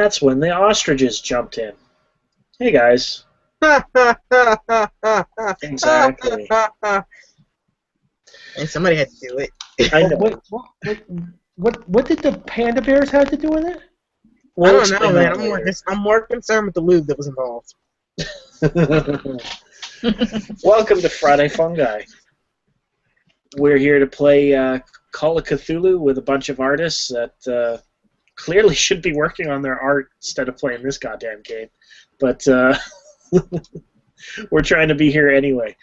that's when the ostriches jumped in. Hey, guys. Exactly. And somebody had to do it. I know. What did the panda bears have to do with it? We'll I don't explain know, that man. later. I'm more concerned with the lube that was involved. Welcome to Friday Fungi. We're here to play Call of Cthulhu with a bunch of artists that clearly should be working on their art instead of playing this goddamn game. But we're trying to be here anyway.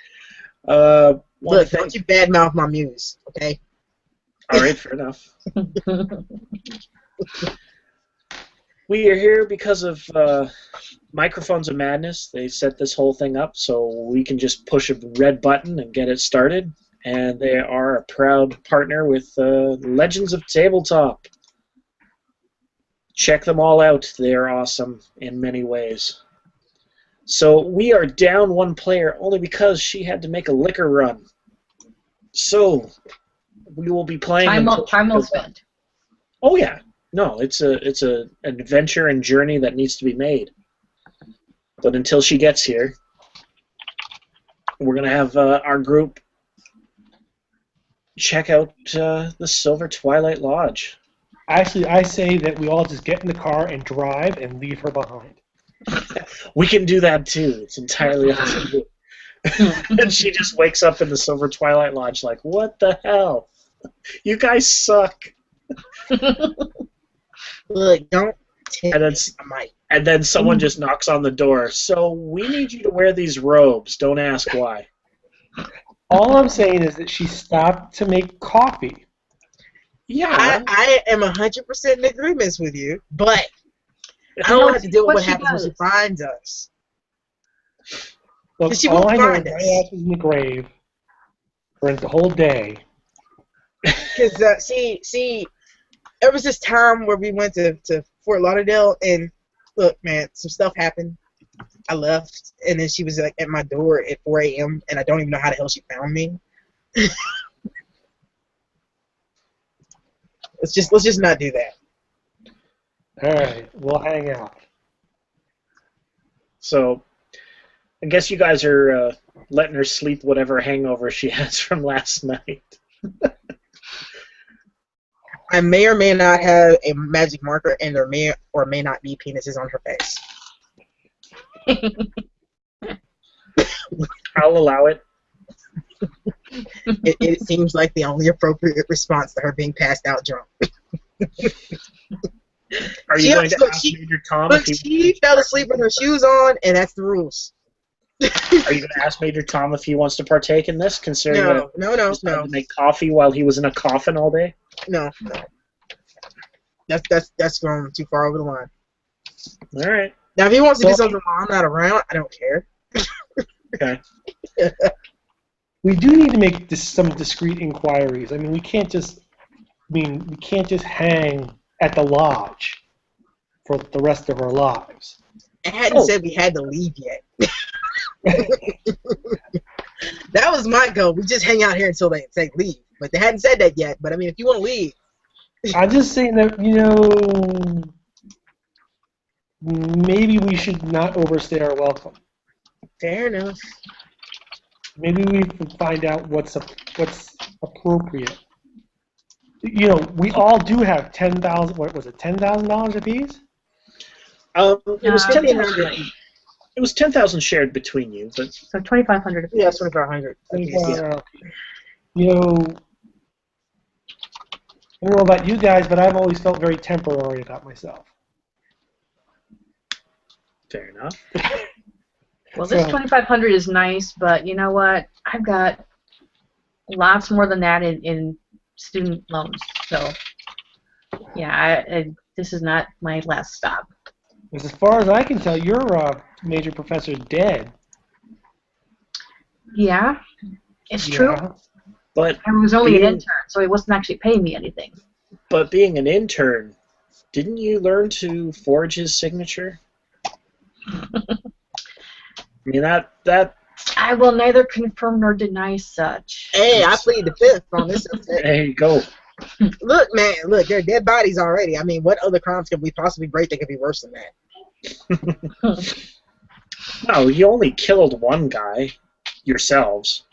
Look, don't you badmouth my muse, okay? All right, fair enough. We are here because of Microphones of Madness. They set this whole thing up so we can just push a red button and get it started. And they are a proud partner with Legends of Tabletop. Check them all out. They are awesome in many ways. So we are down one player only because she had to make a liquor run. So we will be playing. Time well spent. Oh yeah, no, it's an adventure and journey that needs to be made. But until she gets here, we're gonna have our group check out the Silver Twilight Lodge. Actually, I say that we all just get in the car and drive and leave her behind. We can do that too. It's entirely up to you. And she just wakes up in the Silver Twilight Lodge like, what the hell? You guys suck. Look, don't tell me. And then someone just knocks on the door. So we need you to wear these robes. Don't ask why. All I'm saying is that she stopped to make coffee. Yeah. I am 100% in agreement with you, but I don't have to deal with what happens when she finds us. Look, She all won't I know find is us. my ass was in the grave for the whole day. Because, see, there was this time where we went to Fort Lauderdale, and look, man, some stuff happened. I left, and then she was like at my door at 4 a.m., and I don't even know how the hell she found me. Let's just not do that. All right, we'll hang out. So I guess you guys are letting her sleep whatever hangover she has from last night. I may or may not have a magic marker, and there may or may not be penises on her face. I'll allow it. It seems like the only appropriate response to her being passed out drunk. Are you going to ask Major Tom if she fell asleep with her shoes on, and that's the rules. Are you going to ask Major Tom if he wants to partake in this, considering that No. he had to make coffee while he was in a coffin all day? No. That's going too far over the line. All right. Now, if he wants to do something while I'm not around, I don't care. Okay. We do need to make some discreet inquiries. I mean, we can't just hang at the lodge for the rest of our lives. It hadn't said we had to leave yet. That was my goal. We just hang out here until they say leave. But they hadn't said that yet. But I mean, if you want to leave. I'm just saying that, maybe we should not overstay our welcome. Fair enough. Maybe we can find out what's appropriate. We all do have $10,000. What was it? $10,000 apiece? It was 10,000. It was 10,000 shared between you, but so 2,500. Yeah, 2,500. I don't know about you guys, but I've always felt very temporary about myself. Fair enough. Well, this 2,500 is nice, but you know what? I've got lots more than that in student loans. So, yeah, this is not my last stop. As far as I can tell, your major professor's dead. Yeah, it's true. But I was only an intern, so he wasn't actually paying me anything. But being an intern, didn't you learn to forge his signature? I mean, that. I will neither confirm nor deny such. Hey, I plead the fifth on this. There you go. Look, man, look, they're dead bodies already. I mean, what other crimes could we possibly break that could be worse than that? No, you only killed one guy, yourselves.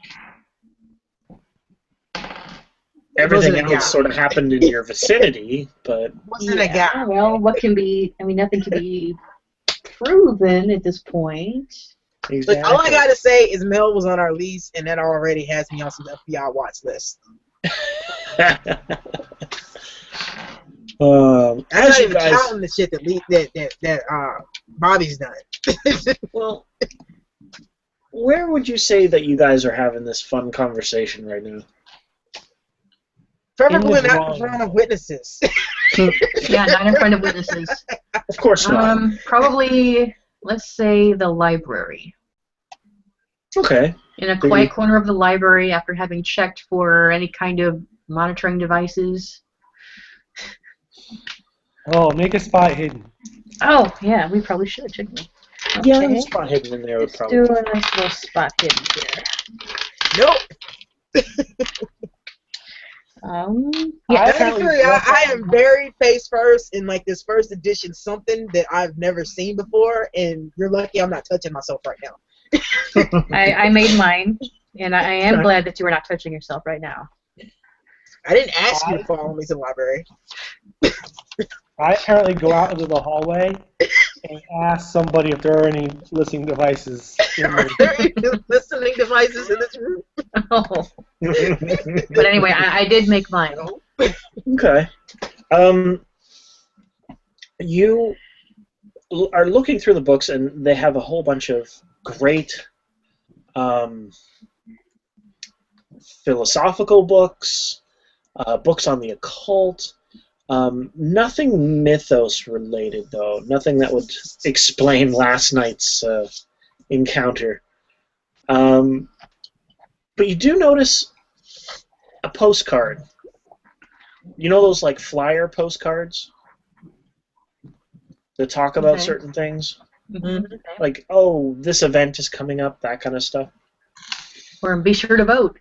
Everything else sort of happened in your vicinity, but... Wasn't a guy. Well, what can be... I mean, nothing can be proven at this point. Exactly. Look, all I gotta say is Mel was on our lease, and that already has me on some FBI watch list. As That's not you even guys... counting the shit that Bobby's done. Well, where would you say that you guys are having this fun conversation right now? Preferably not in front of witnesses. Yeah, not in front of witnesses. Of course not. Probably, let's say, the library. Okay. In a quiet corner of the library after having checked for any kind of monitoring devices. Oh, make a spot hidden. Oh, yeah, we probably should, shouldn't we? Okay. Yeah, a spot hidden in there would Let's probably... do a nice little spot hidden here. Nope. Yeah. I am very face first in like this first edition, something that I've never seen before, and you're lucky I'm not touching myself right now. I made mine, and I am glad that you are not touching yourself right now. I didn't ask you to follow me to the library. I apparently go out into the hallway and ask somebody if there are any listening devices in Are there any listening devices in this room? Oh. But anyway, I did make mine. Okay. You are looking through the books, and they have a whole bunch of great philosophical books, books on the occult. Nothing mythos related, though. Nothing that would explain last night's encounter. But you do notice a postcard. You know those like flyer postcards that talk about certain things? Mm-hmm. Like, oh, this event is coming up, that kind of stuff. Or be sure to vote.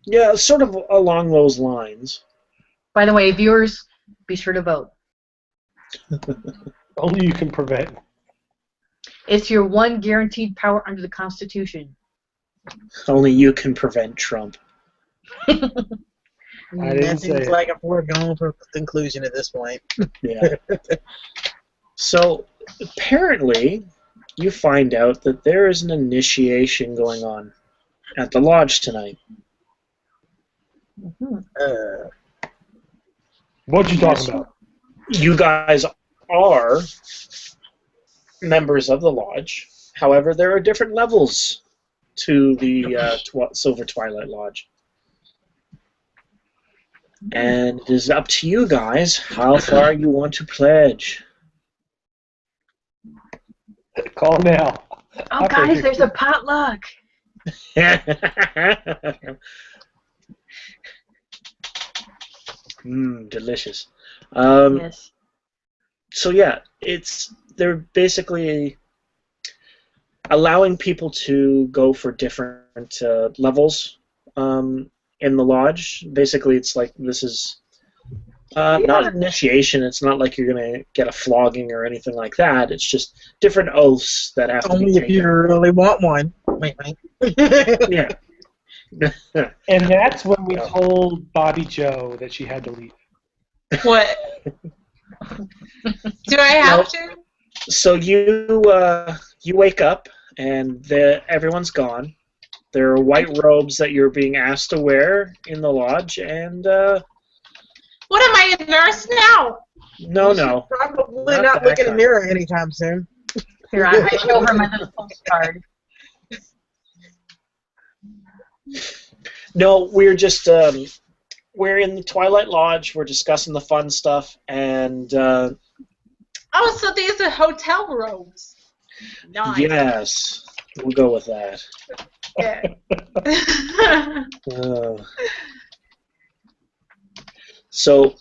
Yeah, sort of along those lines. By the way, viewers, be sure to vote. Only you can prevent. It's your one guaranteed power under the Constitution. Only you can prevent Trump. I didn't That say seems it. like a foregone conclusion at this point. Yeah. So, apparently, you find out that there is an initiation going on at the lodge tonight. Mm-hmm. What you talking about? You guys are members of the lodge. However, there are different levels to the Silver Twilight Lodge. And it is up to you guys how far you want to pledge. Call now. Oh, guys, there's a potluck. Delicious. Yes. So yeah, they're basically allowing people to go for different levels in the lodge. Basically, it's like this is not an initiation. It's not like you're gonna get a flogging or anything like that. It's just different oaths that have to be Only taken. if you really want one. Wait. Yeah. And that's when we told Bobby Joe that she had to leave. What? Do I have to? So you wake up and everyone's gone. There are white robes that you're being asked to wear in the lodge, and What am I, a nurse now? no. Probably not look in the mirror anytime soon. Here, I show her my little postcard. No, we're just we're in the Twilight Lodge. We're discussing the fun stuff, and Oh, so these are hotel robes. Nice. yes, we'll go with that. Yeah. So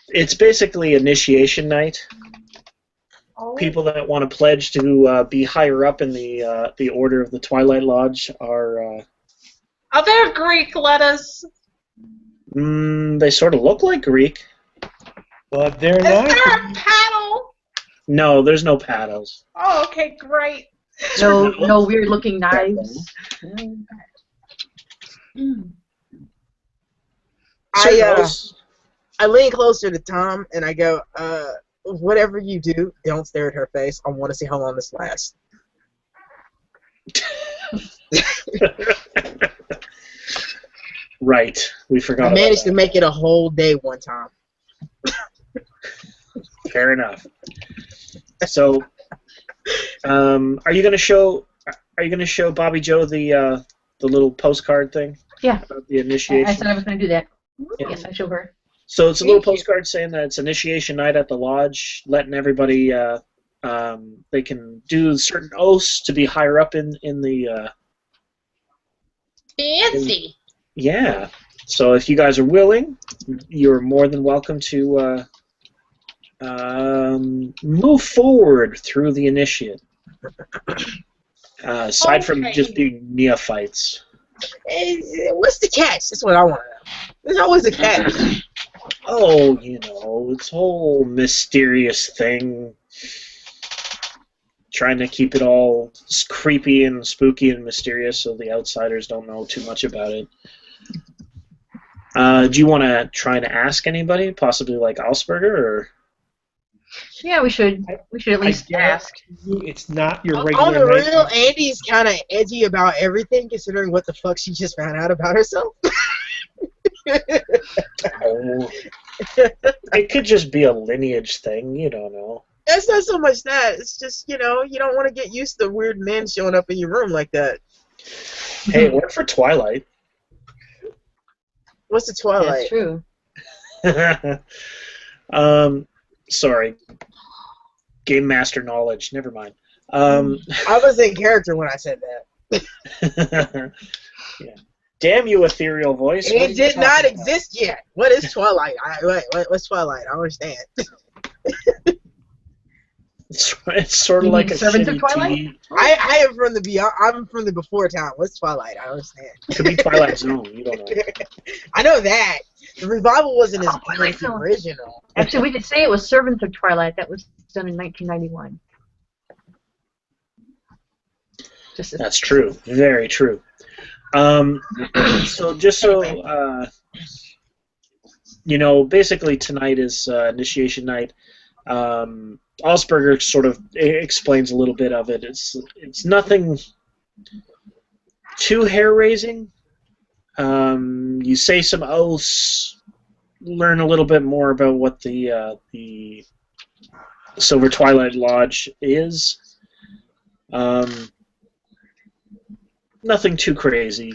it's basically initiation night. Oh. People that want to pledge to be higher up in the order of the Twilight Lodge are. Are there Greek letters? They sort of look like Greek. But they're Is not. there a paddle? No, there's no paddles. Oh, okay, great. No weird looking knives. I lean closer to Tom and I go, whatever you do, don't stare at her face. I want to see how long this lasts. Right, we forgot I about managed that. to make it a whole day one time. Fair enough. So, are you gonna show Bobby Joe the little postcard thing? Yeah. About the initiation. I said I was going to do that. Yeah. Yes, I show her. So it's a little Thank you. postcard saying that it's initiation night at the lodge, letting everybody they can do certain oaths to be higher up in the Fancy. yeah. So if you guys are willing, you're more than welcome to move forward through the initiate. Aside from Okay. just being neophytes. What's the catch? That's what I want to know. There's always a catch. Oh, it's a whole mysterious thing. Trying to keep it all creepy and spooky and mysterious so the outsiders don't know too much about it. Do you want to try to ask anybody, possibly like Augsburger, or? Yeah, we should at least ask. It's not your On regular the night. real, Andy's kind of edgy about everything, considering what the fuck she just found out about herself. Oh, it could just be a lineage thing. You don't know. It's not so much that. It's just, you don't want to get used to weird men showing up in your room like that. Hey, it worked for Twilight. What's the Twilight? That's true. Sorry. Game Master knowledge. Never mind. I was in character when I said that. Yeah. Damn you, ethereal voice. What are It you did not talking about? exist yet. What is Twilight? What's Twilight? I don't understand. It's sort You of like mean a Servants of shitty Twilight? TV. I am from the beyond. I'm from the before time. What's Twilight? I don't understand. Could be Twilight Zone. You don't know. I know that the revival wasn't as Oh, good Twilight as the Zone. original. Actually, we could say it was Servants of Twilight. That was done in 1991. That's true. Very true. So just so basically tonight is initiation night. Augsburger sort of explains a little bit of it. It's nothing too hair-raising. You say some oaths, learn a little bit more about what the Silver Twilight Lodge is. Nothing too crazy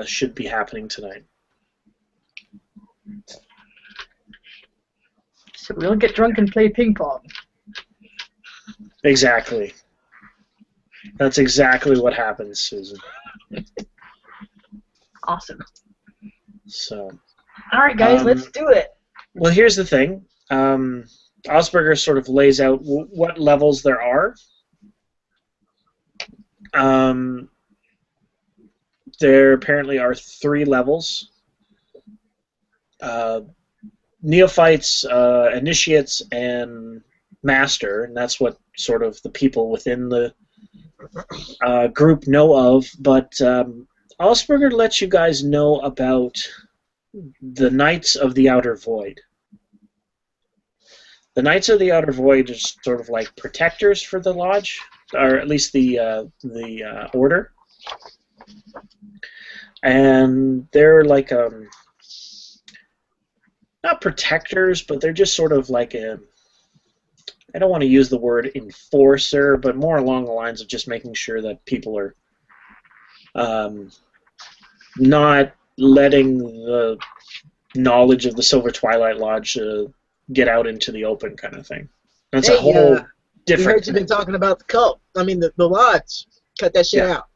should be happening tonight. So we'll get drunk and play ping pong. Exactly. That's exactly what happens, Susan. Awesome. So. All right, guys, let's do it. Well, here's the thing. Augsburger sort of lays out what levels there are. There apparently are 3 levels. Neophytes, initiates, and master, and that's what sort of the people within the group know of. But Augsburger lets you guys know about the Knights of the Outer Void. The Knights of the Outer Void are sort of like protectors for the lodge, or at least the order. And they're like not protectors, but they're just sort of like I don't want to use the word enforcer, but more along the lines of just making sure that people are not letting the knowledge of the Silver Twilight Lodge get out into the open, kind of thing. That's a whole We heard different you've been talking about the cult. I mean, the lodge. Cut that shit out.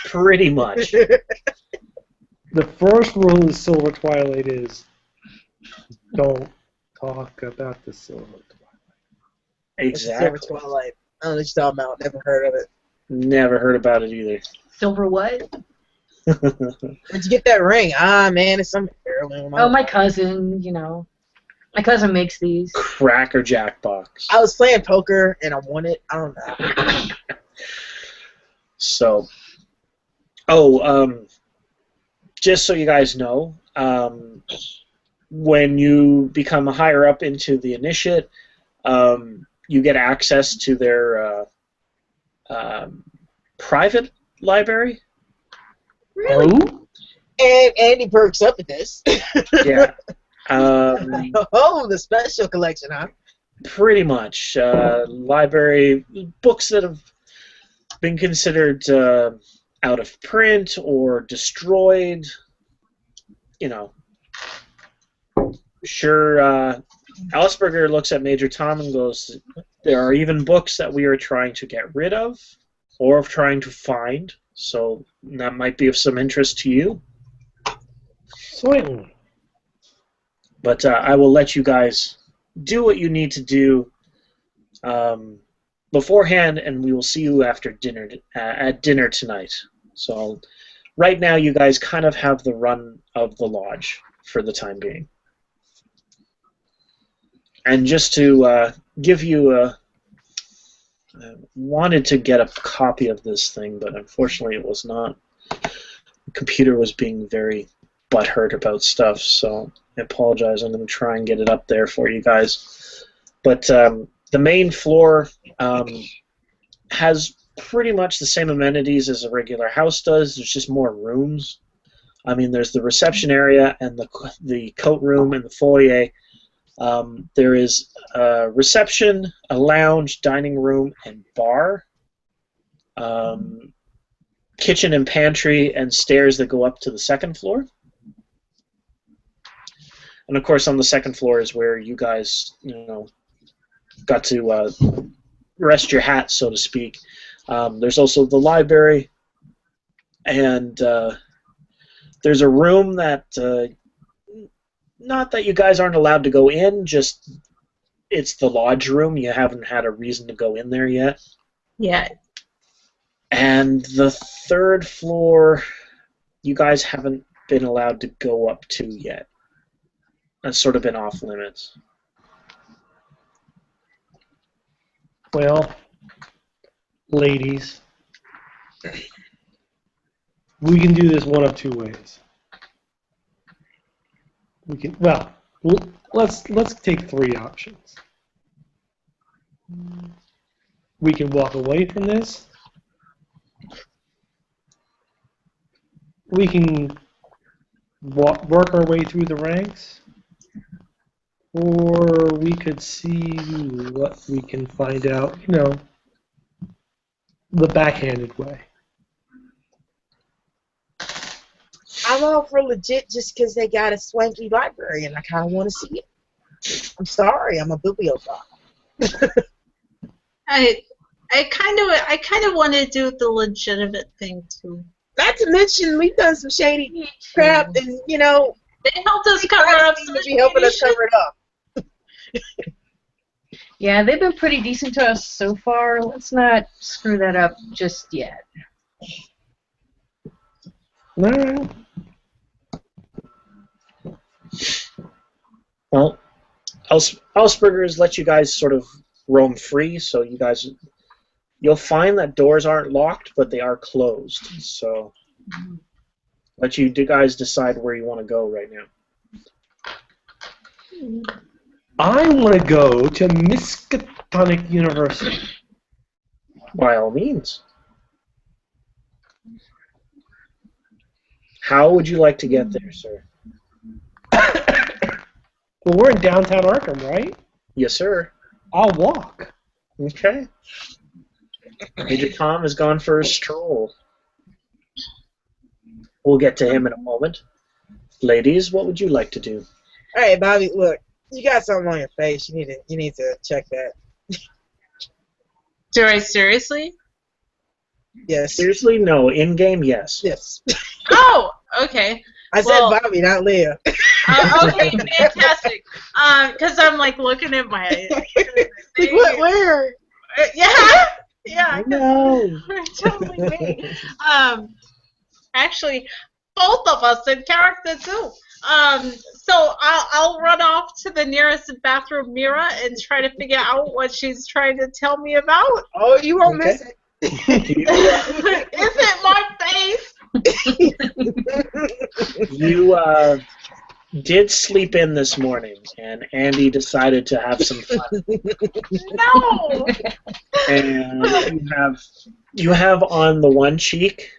pretty much. The first rule of the Silver Twilight is don't talk about the Silver Twilight. Exactly. Silver Twilight. I don't know what you're talking about. Never heard of it. Never heard about it either. Silver what? Where'd you get that ring? Ah, man, it's some heirloom. Oh, my cousin, you know. My cousin makes these. Cracker Jack box. I was playing poker and I won it. I don't know. So, just so you guys know, when you become higher up into the initiate, you get access to their private library. Really? Oh? And Andy perks up at this. Yeah. Oh, the special collection, huh? Pretty much. Library books that have been considered out of print or destroyed. You know. Sure, Ellsberger looks at Major Tom and goes, there are even books that we are trying to get rid of or trying to find, so that might be of some interest to you. Certainly. But I will let you guys do what you need to do beforehand, and we will see you after dinner at dinner tonight. So right now you guys kind of have the run of the lodge for the time being. And just to give you I wanted to get a copy of this thing, but unfortunately it was not. The computer was being very butthurt about stuff, so I apologize. I'm going to try and get it up there for you guys. But the main floor has pretty much the same amenities as a regular house does. There's just more rooms. I mean, there's the reception area and the coat room and the foyer. There is a reception, a lounge, dining room, and bar. Kitchen and pantry and stairs that go up to the second floor. And of course, on the second floor is where you guys, got to rest your hat, so to speak. There's also the library, and there's a room that, not that you guys aren't allowed to go in, just it's the lodge room. You haven't had a reason to go in there yet. Yeah. And the third floor, you guys haven't been allowed to go up to yet. That's sort of been off limits. Well, ladies, we can do this one of two ways. We can, well, let's take three options. We can walk away from this. We can work our way through the ranks, or we could see what we can find out, the backhanded way. I'm all for legit just because they got a swanky library and I kind of want to see it. I'm sorry, I'm a bibliophile. I kind of want to do the legitimate thing too. Not to mention, we've done some shady crap, and They helped us cover up some be helping us cover it up. Yeah, they've been pretty decent to us so far. Let's not screw that up just yet. All right. Well, Ellsberger has let you guys sort of roam free, so you'll find that doors aren't locked, but they are closed. So let you guys decide where you want to go right now. I want to go to Miskatonic University. By all means. How would you like to get there, sir? Well, we're in downtown Arkham, right? Yes, sir. I'll walk. Okay. Major Tom has gone for a stroll. We'll get to him in a moment. Ladies, what would you like to do? All right, Bobby, look, you got something on your face. You need to check that. Do I seriously? Yes. Seriously? No. In-game, yes. Yes. Oh, okay. I said Bobby, not Leah. Okay, fantastic. Because I'm like looking at my. Like, what? Where? Yeah. Yeah. No. Totally me. Actually, both of us in character too. So I'll run off to the nearest bathroom mirror and try to figure out what she's trying to tell me about. Oh, you won't miss it. Is it my face? You did sleep in this morning, and Andy decided to have some fun. No. And you have on the one cheek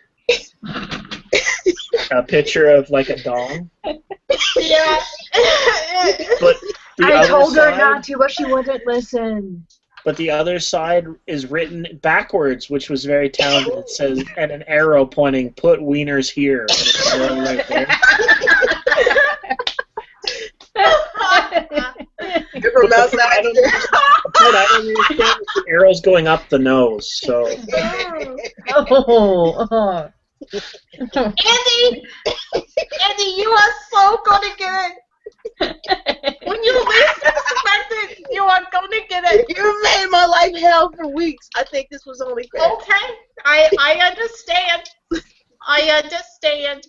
a picture of like a dong. Yeah. But the I other told her side, not to, but she wouldn't listen. But the other side is written backwards, which was very talented. It says, and an arrow pointing, put wieners here. And it's an arrow right there. From outside. I don't understand. The arrow's going up the nose, so. Oh. Andy, you are so gonna get it. When you least expect it, you are gonna get it. You made my life hell for weeks. I think this was only fair. Okay, I understand. I understand.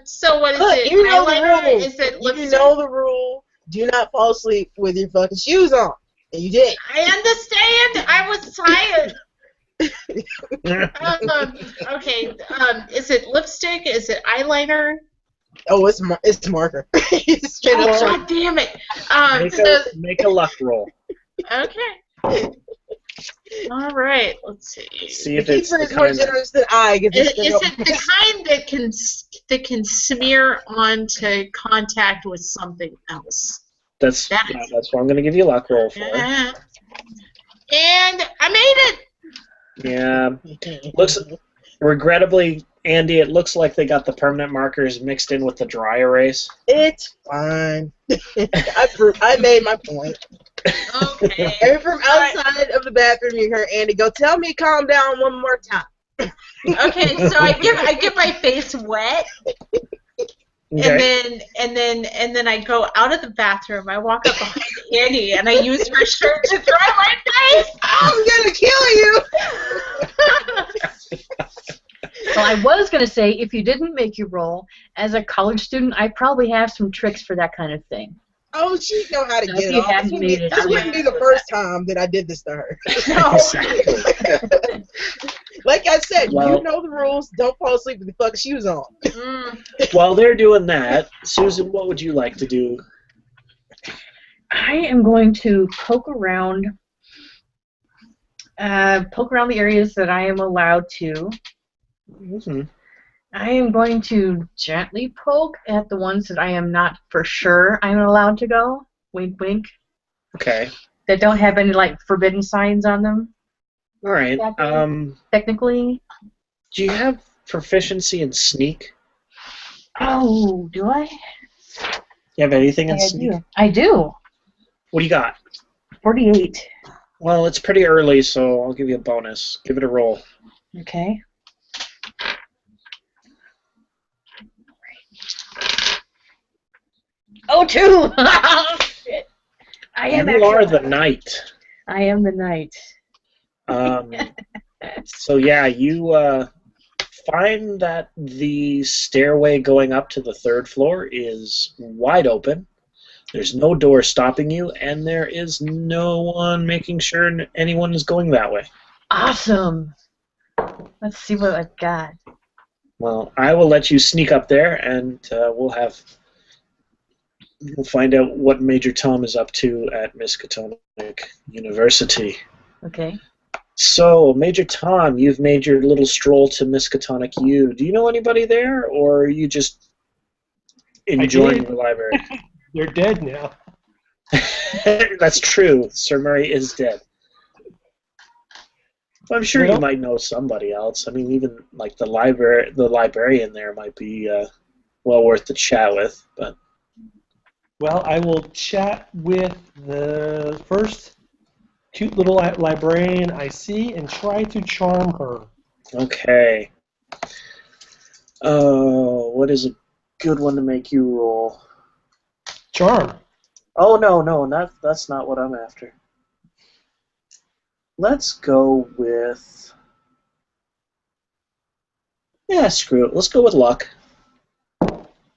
So what is Look, it? you know the Eyeliner? rule. Is it lipstick? You know the rule. Do not fall asleep with your fucking shoes on. And you did. I understand. I was tired. Okay. Is it lipstick? Is it eyeliner? Oh, it's marker. It's straight Oh, up. God damn it. Make a luck roll. Okay. All right. Let's see. See if it's Keeper the is more kind that, generous than I. Is it the kind that can smear onto contact with something else? that's what I'm going to give you a luck roll for. And I made it. Yeah. Looks, regrettably, Andy, it looks like they got the permanent markers mixed in with the dry erase. It's fine. I made my point. Okay. And from outside of the bathroom, you heard Andy go, "Tell me, calm down one more time." Okay, so I get my face wet, Okay. and then I go out of the bathroom. I walk up behind Andy, and I use her shirt to dry my face. I'm gonna kill you. Well, I was going to say, if you didn't make your roll, as a college student, I probably have some tricks for that kind of thing. Oh, she know how to So get if it you off. hadn't This made it, I wouldn't be the first time that I did this to her. Exactly. Like I said, Well- you know the rules. Don't fall asleep with the fucking shoes on. While they're doing that, Susan, what would you like to do? I am going to poke around the areas that I am allowed to. Mm-hmm. I am going to gently poke at the ones that I am not for sure I'm allowed to go. Wink, wink. Okay. That don't have any like forbidden signs on them. All right. Exactly. Technically. Do you have proficiency in sneak? Oh, do I? You have anything in I sneak? do. I do. What do you got? 48. Well, it's pretty early, so I'll give you a bonus. Give it a roll. Okay. Oh, 2! Shit. I am You are actually- the knight. I am the knight. So yeah, you find that the stairway going up to the third floor is wide open. There's no door stopping you, and there is no one making sure anyone is going that way. Awesome. Let's see what I've got. Well, I will let you sneak up there, and we'll find out what Major Tom is up to at Miskatonic University. Okay. So, Major Tom, you've made your little stroll to Miskatonic U. Do you know anybody there, or are you just enjoying did. the library? They're dead now. That's true. Sir Murray is dead. Well, I'm sure you Well- might know somebody else. I mean, even like the librarian there might be well worth the chat with. But Well, I will chat with the first cute little librarian I see and try to charm her. okay. Oh, what is a good one to make you roll? Charm. Oh no, that's not what I'm after. Let's go with Yeah, screw it. Let's go with luck.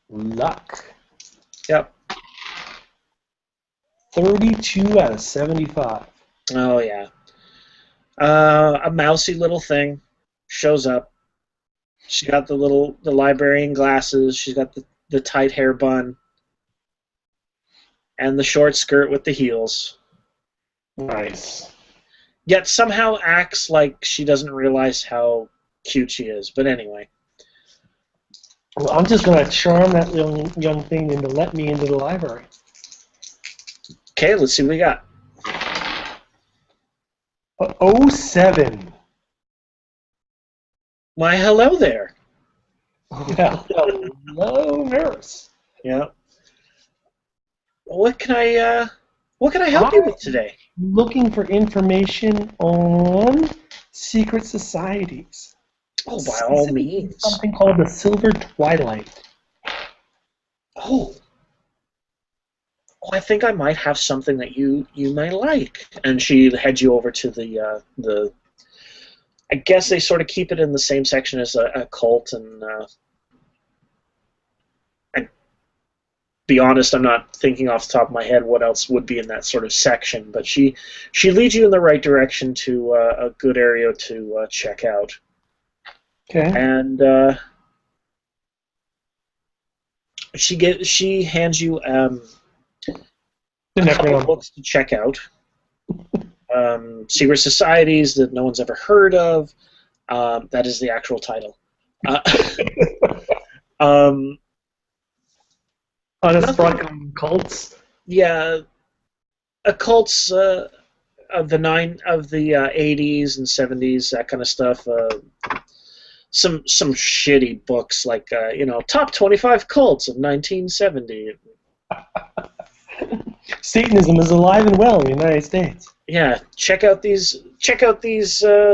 Luck. Yep. 32 out of 75. Oh, yeah. A mousy little thing shows up. She got the librarian glasses. She's got the tight hair bun. And the short skirt with the heels. Nice. Yet somehow acts like she doesn't realize how cute she is. But anyway. Well, I'm just going to charm that young thing into let me into the library. Okay, let's see what we got. 07. Why, hello there. Yeah. Hello, nurse. Yeah. What can I help you with today? Looking for information on secret societies. Oh, by all means. Something called the Silver Twilight. Oh. Oh, I think I might have something that you might like. And she heads you over to the. I guess they sort of keep it in the same section as a cult, and be honest, I'm not thinking off the top of my head what else would be in that sort of section. But she leads you in the right direction to a good area to check out. Okay. And she hands you a couple of books to check out. Secret societies that no one's ever heard of. That is the actual title. Unsprung cults. Yeah, occults of the 80s and 70s, that kind of stuff. Some shitty books like top 25 cults of 1970. Satanism is alive and well in the United States. Yeah, check out these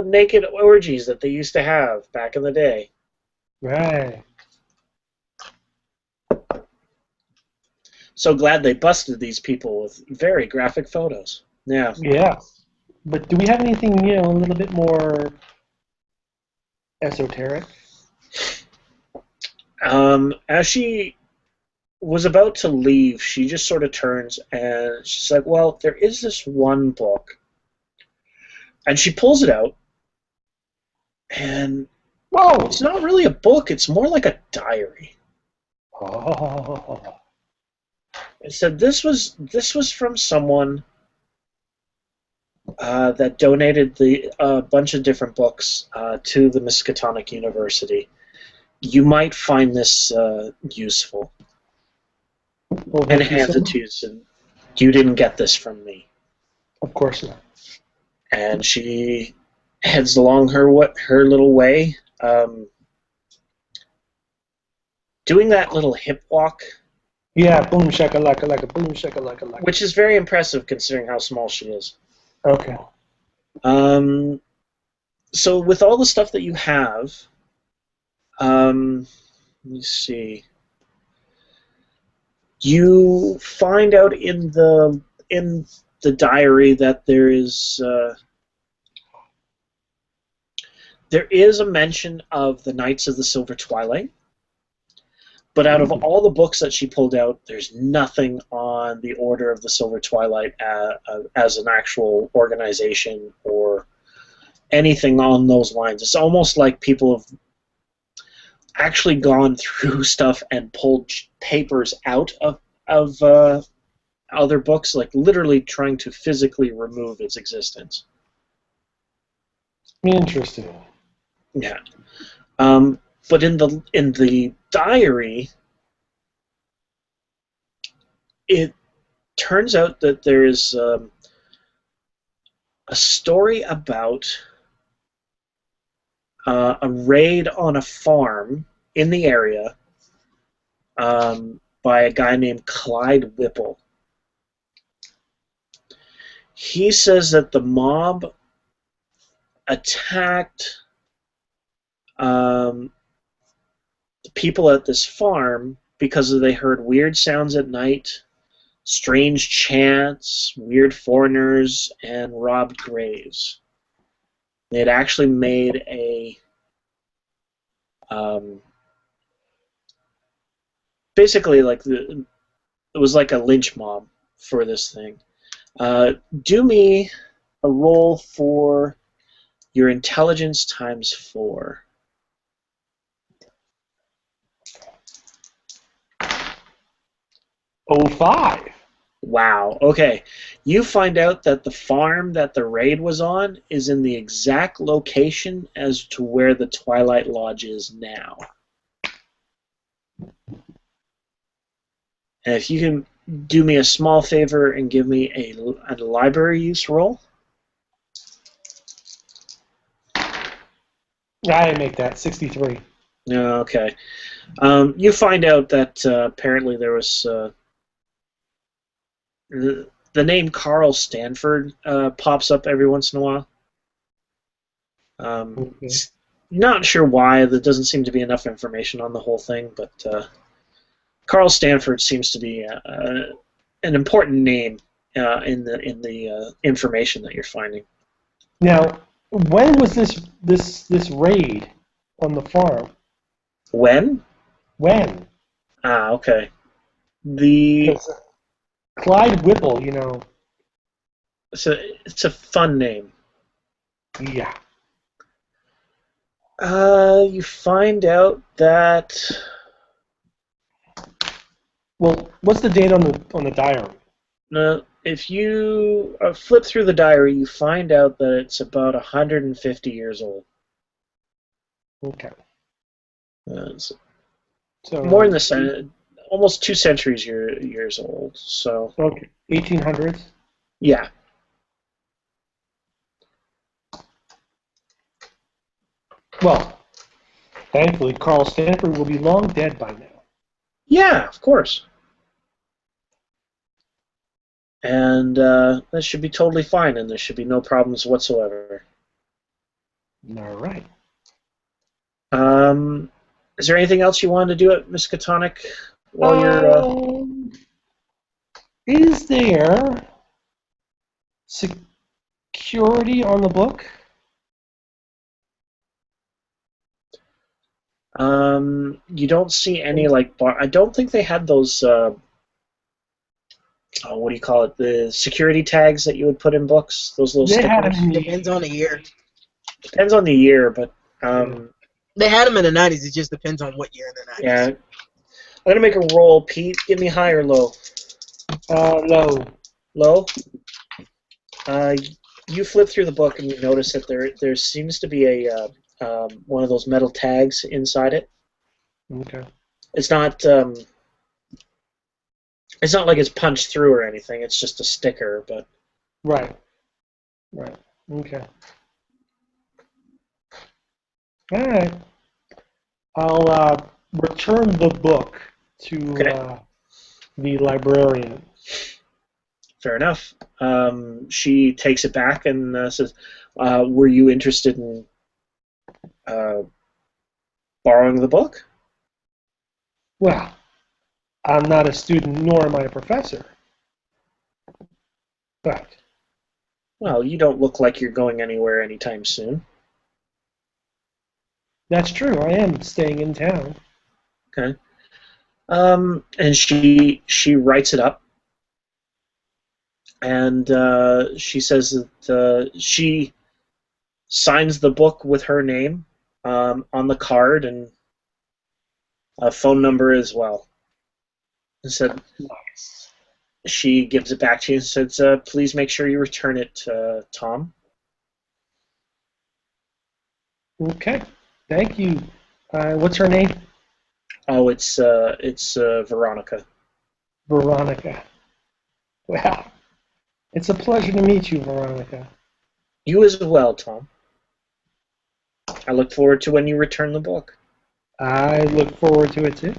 naked orgies that they used to have back in the day. Right. So glad they busted these people with very graphic photos. Yeah. Yeah. But do we have anything, a little bit more esoteric? As she was about to leave, she just sort of turns and she's like, well, there is this one book. And she pulls it out, and whoa! It's not really a book, it's more like a diary. Oh. It said this was from someone that donated a bunch of different books to the Miskatonic University. You might find this useful. Well, and hands it to you. So you didn't get this from me. Of course not. And she heads along her little way, doing that little hip walk. Yeah, boom shakalaka like a boom shakalaka like. Which is very impressive considering how small she is. Okay. So with all the stuff that you have, let me see. You find out in the diary that there is a mention of the Knights of the Silver Twilight. But out of all the books that she pulled out, there's nothing on the Order of the Silver Twilight as an actual organization or anything on those lines. It's almost like people have actually gone through stuff and pulled papers out of other books, like literally trying to physically remove its existence. Interesting. Yeah. But in the diary, it turns out that there is a story about a raid on a farm in the area by a guy named Clyde Whipple. He says that the mob attacked the people at this farm because they heard weird sounds at night, strange chants, weird foreigners, and robbed graves. They had actually made a Um, basically, like it was like a lynch mob for this thing. Do me a roll for your intelligence times 4. 05. Wow. Okay. You find out that the farm that the raid was on is in the exact location as to where the Twilight Lodge is now. And if you can do me a small favor and give me a library use roll. I didn't make that. 63. Okay. You find out that apparently there was the name Carl Stanford pops up every once in a while. Okay. Not sure why. There doesn't seem to be enough information on the whole thing, but Carl Stanford seems to be an important name in the information that you're finding. Now, when was this raid on the farm? When? When? Ah, okay. The 'Cause Clyde Whipple, you know. it's a fun name. Yeah. You find out that Well, what's the date on the diary? if you flip through the diary, you find out that it's about 150 years old. Okay. It's So more in the almost 2 centuries years old. So okay, 1800s. yeah. Well, thankfully, Carl Stanford will be long dead by now. Yeah, of course. And that should be totally fine, and there should be no problems whatsoever. All right. Is there anything else you wanted to do at Miskatonic while you're? Is there security on the book? You don't see any like bar. I don't think they had those. What do you call it? The security tags that you would put in books. Those little They had stickers. them in the Depends on the year. Depends on the year, but They had them in the 90s. It just depends on what year in the 90s. yeah. I'm gonna make a roll, Pete. Give me high or low. Low. Low. You flip through the book and you notice that there seems to be a one of those metal tags inside it. Okay. It's not like it's punched through or anything. It's just a sticker, but Right. Right. Okay. All right. I'll return the book to the librarian. fair enough. She takes it back and says, "Were you interested in borrowing the book?" Well, I'm not a student, nor am I a professor. But Well, you don't look like you're going anywhere anytime soon. that's true. I am staying in town. Okay. And she writes it up, and she says that she signs the book with her name on the card and a phone number as well. And said Nice. she gives it back to you and says, "Please make sure you return it, Tom." Okay. Thank you. What's her name? Oh, it's Veronica. Veronica. Well, it's a pleasure to meet you, Veronica. You as well, Tom. I look forward to when you return the book. I look forward to it too.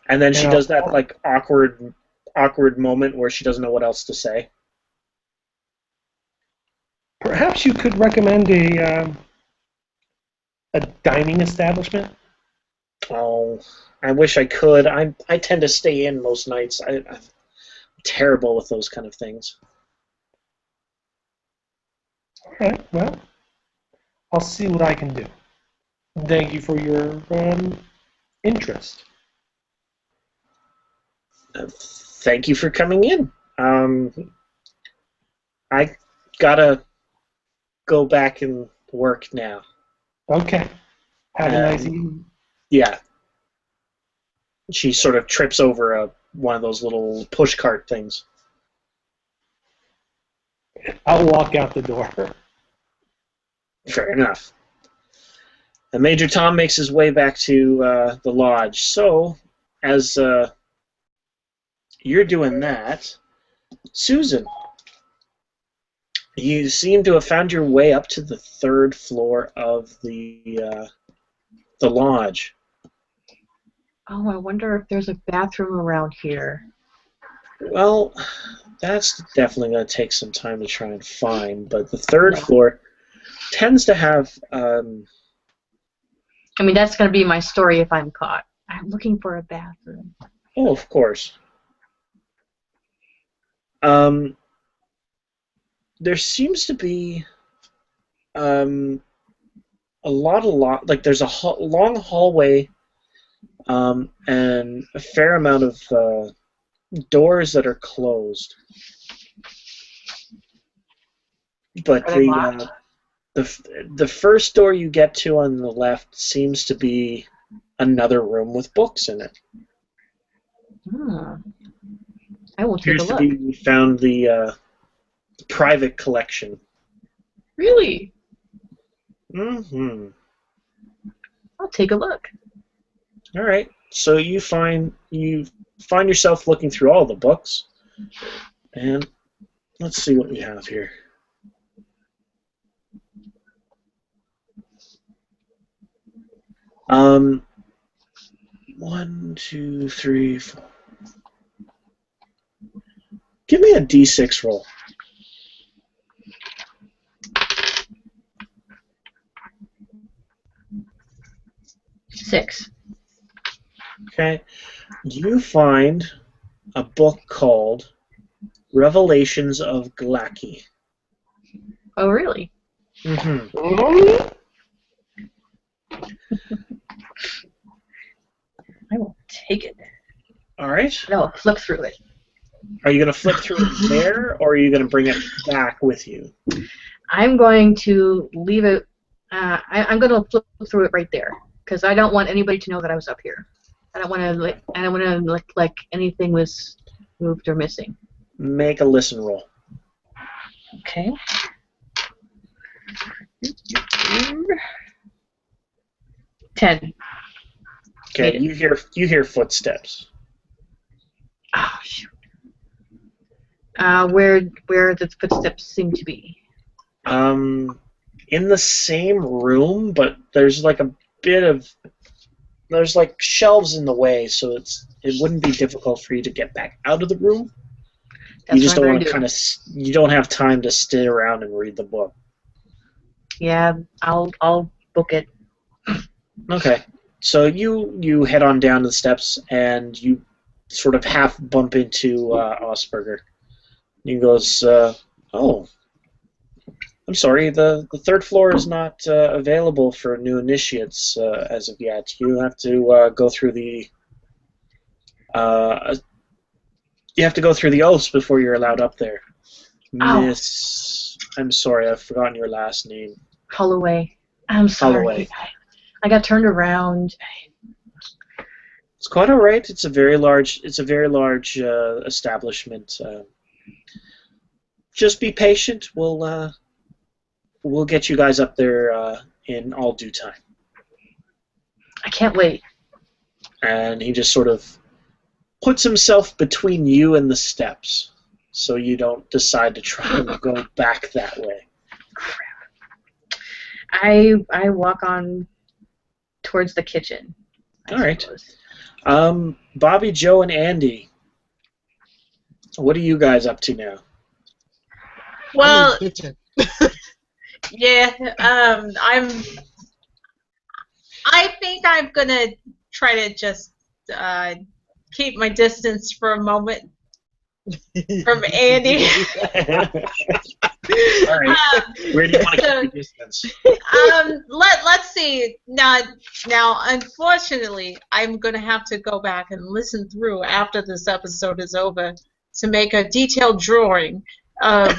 And then she Yeah. does that like awkward moment where she doesn't know what else to say. Perhaps you could recommend a dining establishment. Oh, I wish I could. I tend to stay in most nights. I'm terrible with those kind of things. All right. Well, I'll see what I can do. Thank you for your interest. Thank you for coming in. I gotta go back and work now. Okay. Have a nice evening. Yeah. She sort of trips over one of those little push cart things. I'll walk out the door. Fair enough. And Major Tom makes his way back to the lodge. So, as you're doing that, Susan, you seem to have found your way up to the 3rd floor of the lodge. Oh, I wonder if there's a bathroom around here. Well, that's definitely going to take some time to try and find, but the 3rd floor tends to have... I mean, that's going to be my story if I'm caught. I'm looking for a bathroom. Oh, of course. There seems to be a lot, like there's a long hallway and a fair amount of doors that are closed. But the first door you get to on the left seems to be another room with books in it. I will take a look. We found the private collection. Really? Mm-hmm. I'll take a look. All right. So you find yourself looking through all the books, and let's see what we have here. One, two, three, four. Give me a D6 roll. Six. Okay. You find a book called Revelations of Glaaki. Oh, really? Mm-hmm. I will take it. All right. No, flip through it. Are you going to flip through it there, or are you going to bring it back with you? I'm going to leave it. I'm going to flip through it right there because I don't want anybody to know that I was up here. I don't want to look like anything was moved or missing. Make a listen roll. Okay. 10. Okay. You hear footsteps. Oh shoot. Where the footsteps seem to be. In the same room, but there's like there's like shelves in the way, so it wouldn't be difficult for you to get back out of the room. That's you just don't want to to you don't have time to sit around and read the book. Yeah, I'll book it. Okay. So you head on down the steps and you sort of half bump into Osberger. He goes, "Oh, I'm sorry. The 3rd floor is not available for new initiates as of yet. You have to go through the oaths before you're allowed up there." Oh. Miss, I'm sorry, I've forgotten your last name. Holloway. I'm sorry. Holloway. I got turned around. It's quite all right. It's a very large establishment. Just be patient. We'll get you guys up there in all due time. I can't wait. And he just sort of puts himself between you and the steps, so you don't decide to try and go back that way. Crap. I walk on towards the kitchen. All right. Bobby, Joe, and Andy, what are you guys up to now? Well, yeah, I think I'm gonna try to just keep my distance for a moment from Andy. All All right. Where do you want to keep your distance? Let's see. Now, unfortunately, I'm gonna have to go back and listen through after this episode is over to make a detailed drawing of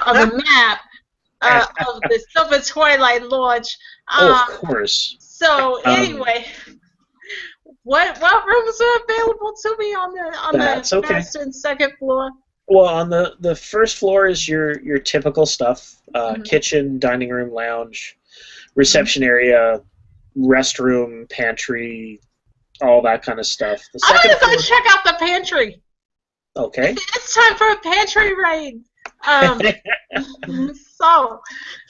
a map of the Silver Twilight Lodge. Oh, of course. So anyway, what rooms are available to me on the okay. first and second floor? Well, on the first floor is your typical stuff: kitchen, dining room, lounge, reception area, restroom, pantry, all that kind of stuff. The I'm second gonna go floor, check out the pantry. okay. It's time for a pantry raid. So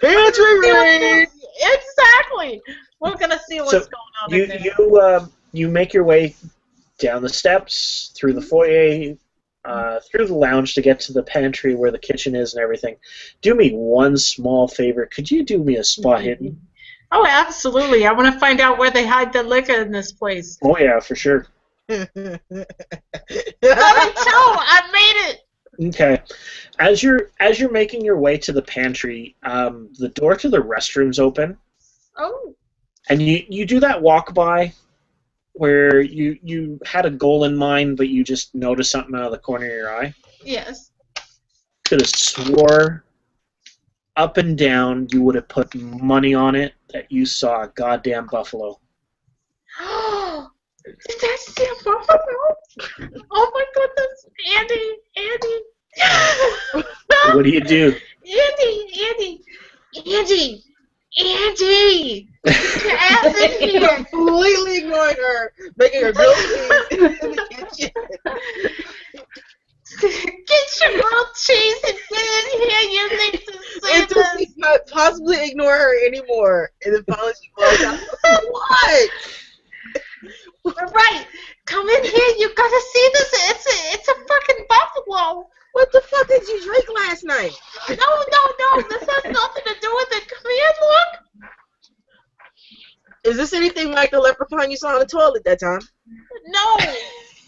Pantry raid. Exactly. We're gonna see what's going on in there. You make your way down the steps, through the foyer, through the lounge to get to the pantry where the kitchen is and everything. Do me one small favor. Could you do me a spot hidden? Oh, absolutely. I want to find out where they hide the liquor in this place. Oh yeah, for sure. I made it. Okay. As you're making your way to the pantry, the door to the restroom's open. Oh. And you do that walk by where you had a goal in mind, but you just noticed something out of the corner of your eye. Yes. Could have swore up and down you would have put money on it that you saw a goddamn buffalo. Did that see a buffalo? Oh my goodness, Andy. What do you do? Andy! Get your ass in here! Completely ignoring her, making her grilled cheese in the kitchen. Get your grilled cheese and get in here, you need to see Until this! she can't possibly ignore her anymore. And then finally she blows out. What? Right, come in here, you gotta see this, it's a fucking buffalo! What the fuck did you drink last night? No, this has nothing to do with it. Come here, look! Is this anything like the leprechaun you saw on the toilet that time? No!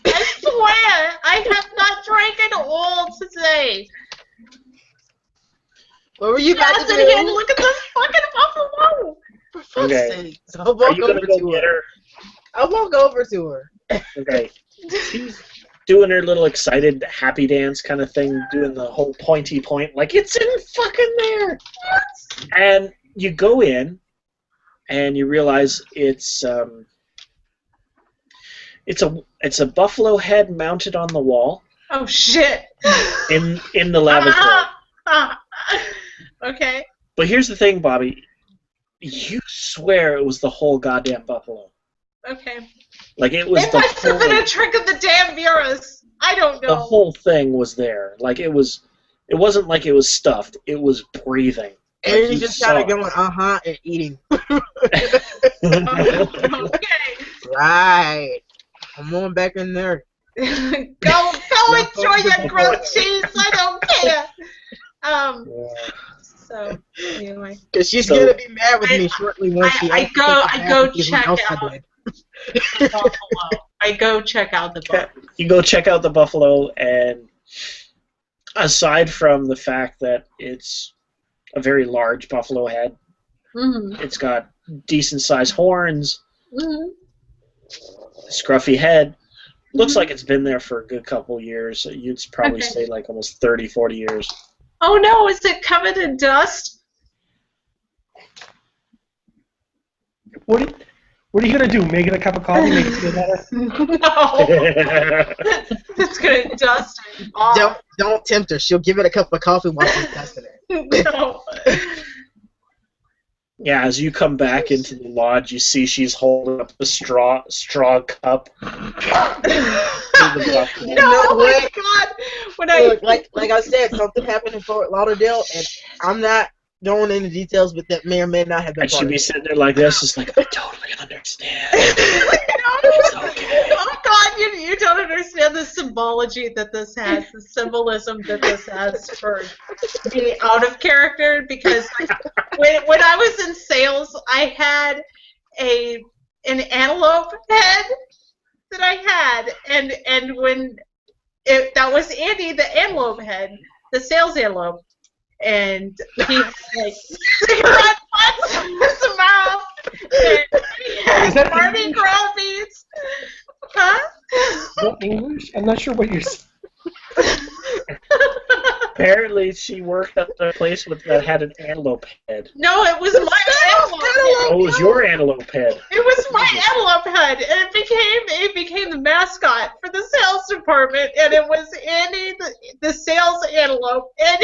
I swear, I have not drank it all today. What were you about to do? Here, look at this fucking buffalo! For fuck's sake. I'll Are you gonna go get her? I'll walk over to her. Okay. She's doing her little excited happy dance kind of thing, doing the whole pointy point, like it's in fucking there. And you go in, and you realize it's a buffalo head mounted on the wall. Oh shit! In the lavatory. Okay. But here's the thing, Bobby. You swear it was the whole goddamn buffalo. Okay. Like it was it must have been a trick of the damn Veras. I don't know. The whole thing was there. Like it wasn't like it was stuffed. It was breathing. And like you just started going, and eating. Okay. Right. I'm on back in there. Go enjoy your grilled cheese. I don't care. So anyway. Because she's gonna be mad with me shortly once I go check out the buffalo. I go check out the buffalo. You go check out the buffalo, and aside from the fact that it's a very large buffalo head, it's got decent sized horns, scruffy head. Looks like it's been there for a good couple years. You'd probably say like almost 30, 40 years. Oh no, is it covered in dust? What are you gonna do? Make it a cup of coffee? Make it feel better? No. It's gonna dust it off. Don't tempt her. She'll give it a cup of coffee while she's dusting it. No. Yeah, as you come back into the lodge, you see she's holding up the straw cup. No, oh my God! Look, like I said, something happened in Fort Lauderdale, and I'm not going into details, but that may or may not have been. And she'd be sitting there like this, just like, I totally understand. Oh God, you don't understand the symbology that this has, the symbolism that this has for being out of character. Because when I was in sales, I had an antelope head that I had, and when that was Andy, the antelope head, the sales antelope. and he had like cigarette butts in his mouth, and he had Mardi Gras beads. Huh? Is that English? I'm not sure what you're saying. Apparently, she worked at the place that had an antelope head. No, it was my antelope head. Oh, it was your antelope head. It was my antelope head, and it became the mascot for the sales department, and it was Andy, the sales antelope, and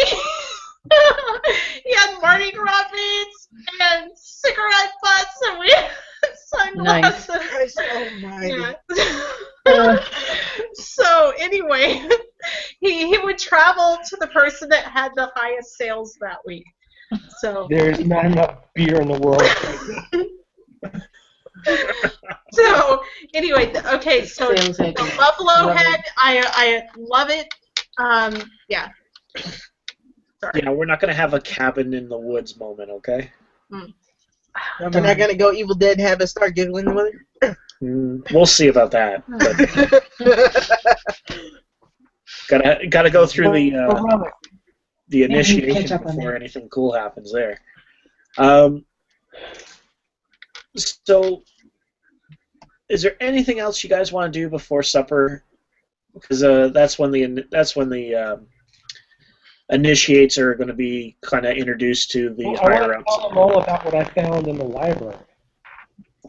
he had Mardi Gras beads and cigarette butts, and we had sunglasses. Nice. Oh my. Yeah. So anyway, he would travel to the person that had the highest sales that week. So There's not enough beer in the world. So anyway, okay. So Sales the agent. buffalo Love head, I love it. Yeah. Sorry. Yeah, we're not going to have a cabin in the woods moment, okay? We're not gonna go Evil Dead and have us start giggling with her. We'll see about that. But gotta go through the initiation catch up on before that. anything cool happens there. So, is there anything else you guys want to do before supper? Because that's when the initiates are going to be kind of introduced to the higher I want ups. to tell them all about what I found in the library.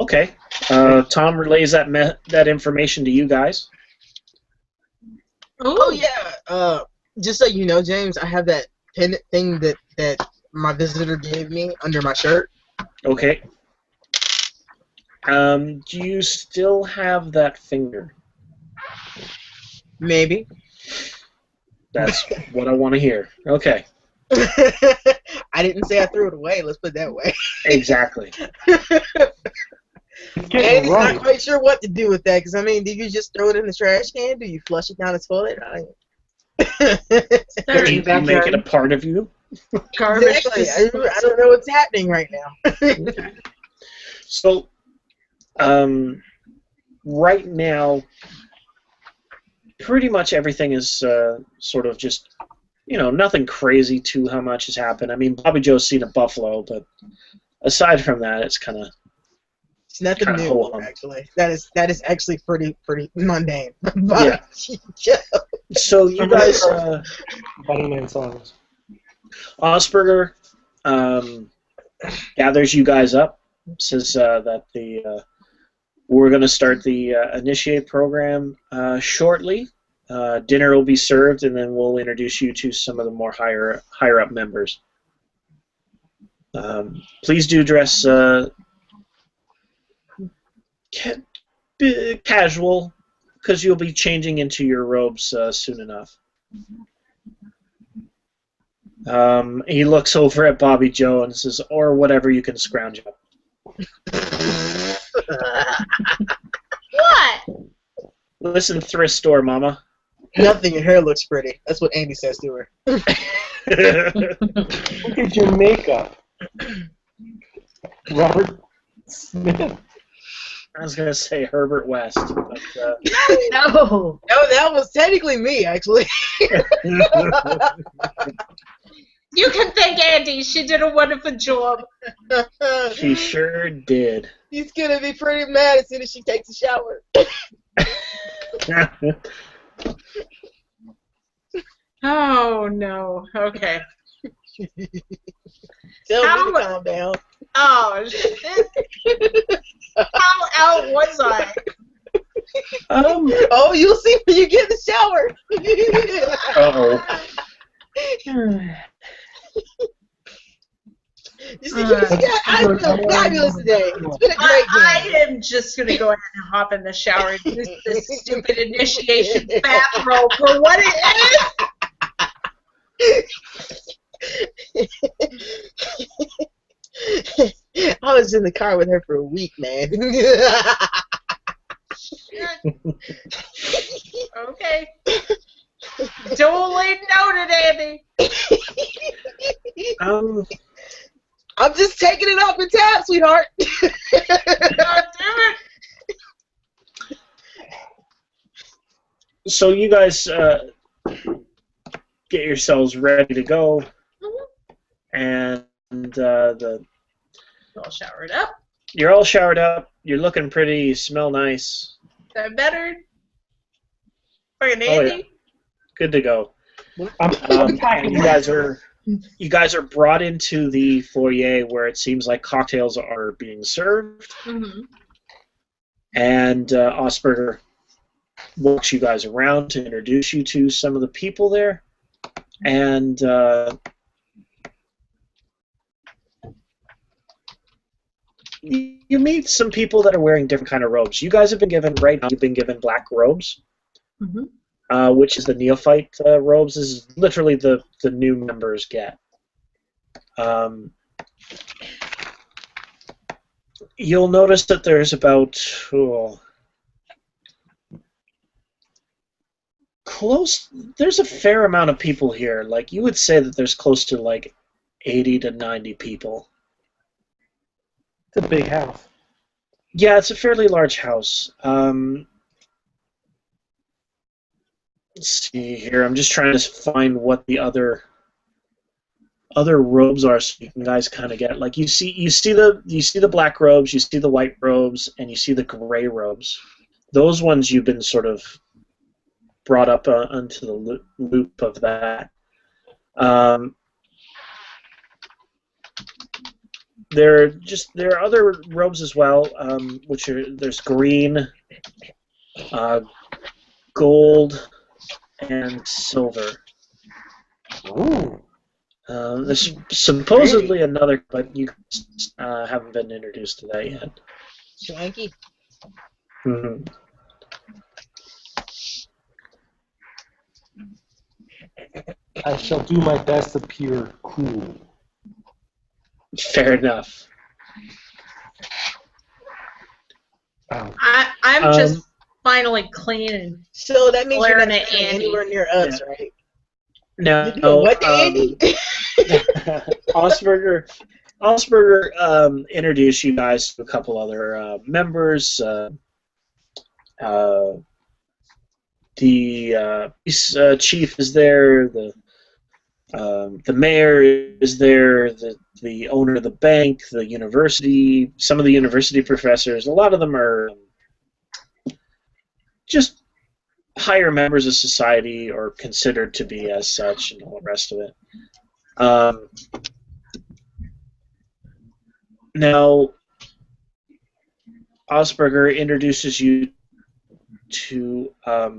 Okay. Tom relays that information to you guys. Oh yeah. Just so you know, James, I have that pendant thing that my visitor gave me under my shirt. Okay. Do you still have that finger? Maybe. That's what I want to hear. Okay. I didn't say I threw it away. Let's put it that way. Exactly. It's getting Andy's right. not quite sure what to do with that, because I mean, do you just throw it in the trash can? Do you flush it down the toilet? Do you make it a part of you? Garbage. Exactly. I don't know what's happening right now. Okay. So, right now, pretty much everything is sort of just, nothing crazy to how much has happened. I mean, Bobby Joe's seen a buffalo, but aside from that, it's kind of It's nothing kinda new, ho-hum. actually. That is actually pretty mundane. Yeah. So you guys, Bunnyman songs. Osberger gathers you guys up, says that we're going to start the initiate program shortly. Dinner will be served, and then we'll introduce you to some of the more higher up members. Please do dress casual, because you'll be changing into your robes soon enough. He looks over at Bobby Joe and says, or whatever you can scrounge up. What? Listen, thrift store, mama. Nothing. Your hair looks pretty. That's what Andy says to her. Look at your makeup. Robert Smith. I was going to say Herbert West. But, No. No, that was technically me, actually. You can thank Andy. She did a wonderful job. she sure did. He's gonna be pretty mad as soon as she takes a shower. Oh no. Okay. Tell How me to calm down. Oh shit. How out was I? Oh, you'll see when you get in the shower. Uh-oh. You see, I feel fabulous today. It's been a great I day. am just gonna go ahead and hop in the shower. This stupid initiation bathrobe for what it is. I was in the car with her for a week, man. Okay. Duly noted, Andy. I'm just taking it up in tab, sweetheart. God damn it. So you guys get yourselves ready to go. and All showered up. you're all showered up. You're looking pretty. You smell nice. Is that better? Fucking Oh, Andy? yeah. Good to go. I'm And packing you guys are brought into the foyer where it seems like cocktails are being served, Mm-hmm. and Osberger walks you guys around to introduce you to some of the people there, and you meet some people that are wearing different kind of robes. You guys have been given, right now, you've been given black robes, Mm-hmm. which is the neophyte robes. This is literally the new members get. You'll notice that there's about there's a fair amount of people here. Like, you would say that there's close to like 80 to 90 people. It's a big house. Yeah, it's a fairly large house. Let's see here. I'm just trying to find what the other robes are, so you guys kind of get, like, you see the black robes, you see the white robes, and you see the gray robes. Those ones you've been sort of brought up onto the loop of that. There are other robes as well, there's green, gold, and silver. Ooh. There's supposedly another, but you haven't been introduced to that yet. Swanky. Mm-hmm. I shall do my best to appear cool. Fair enough. I'm just finally clean and So that means you're glaring not at staying Andy. anywhere near us, right? No, You doing what, Andy? Osberger introduced you guys to a couple other members. The police chief is there. The mayor is there. The owner of the bank, the university, some of the university professors. A lot of them are just higher members of society, or considered to be as such, and all the rest of it. Now, Osberger introduces you to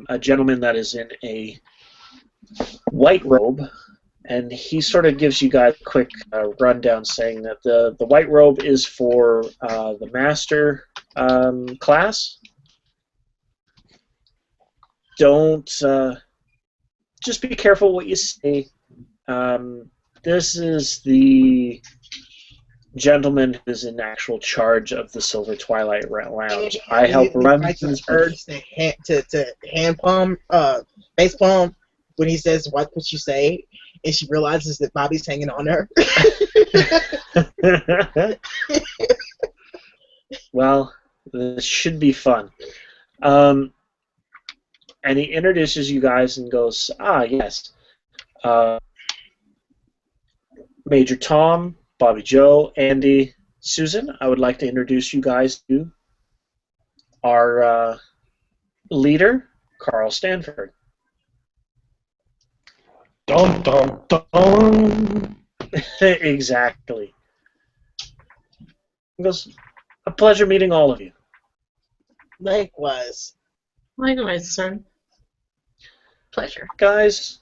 a gentleman that is in a white robe, and he sort of gives you guys a quick rundown, saying that the white robe is for the master class. Don't just be careful what you say. This is the gentleman who is in actual charge of the Silver Twilight Lounge. I help run his urge to hand palm, face palm when he says what you say, and she realizes that Bobby's hanging on her. Well, this should be fun. And he introduces you guys and goes, yes. Major Tom, Bobby Joe, Andy, Susan, I would like to introduce you guys to our leader, Carl Stanford. Dun dun dun. Exactly. He goes, a pleasure meeting all of you. Likewise. Likewise, son. Pleasure. Guys,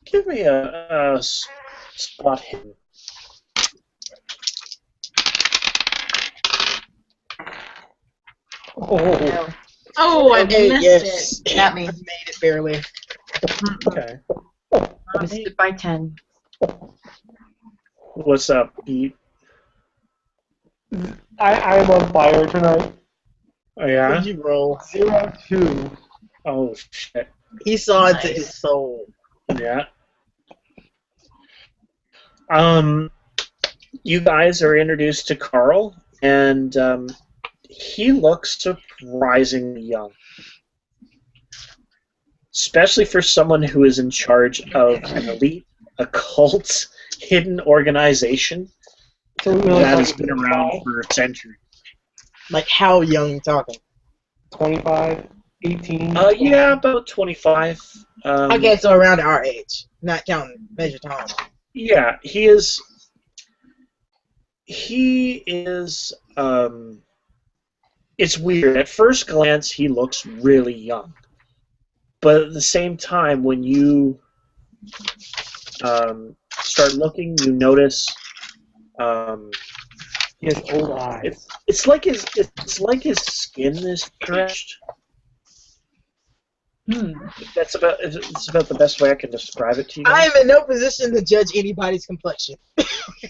give me a spot hidden. Oh, Oh, I Okay, missed yes. it. Got me. I made it barely. Okay. I missed it by 10. What's up, Pete? I'm on fire tonight. Oh, yeah? What'd you roll? 0-2. Oh, shit. He saw into Nice. his soul. Yeah. You guys are introduced to Carl, and he looks surprisingly young. Especially for someone who is in charge of an elite occult hidden organization So we were that has talking been around for a century. Like, how young you talking? 25, 18. Yeah, about 25. Okay, so around our age, not counting Major Tom. Yeah, he is. He is. It's weird. At first glance, he looks really young, but at the same time, when you start looking, you notice. He has old eyes. It's like his skin is stretched. It's about the best way I can describe it to you I guys. am in no position to judge anybody's complexion.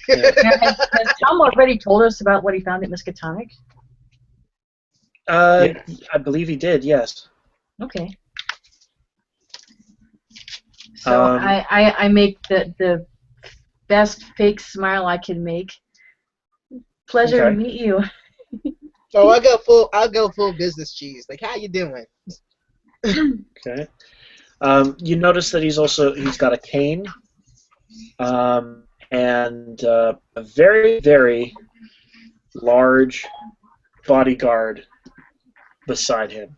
Yeah. Has Tom already told us about what he found at Miskatonic? I believe he did. Yes. Okay. So Um, I make the best fake smile I can make. Pleasure to Okay. meet you. So I'll go full business cheese. Like, how you doing? Okay. You notice that he's got a cane, and a very, very large bodyguard beside him.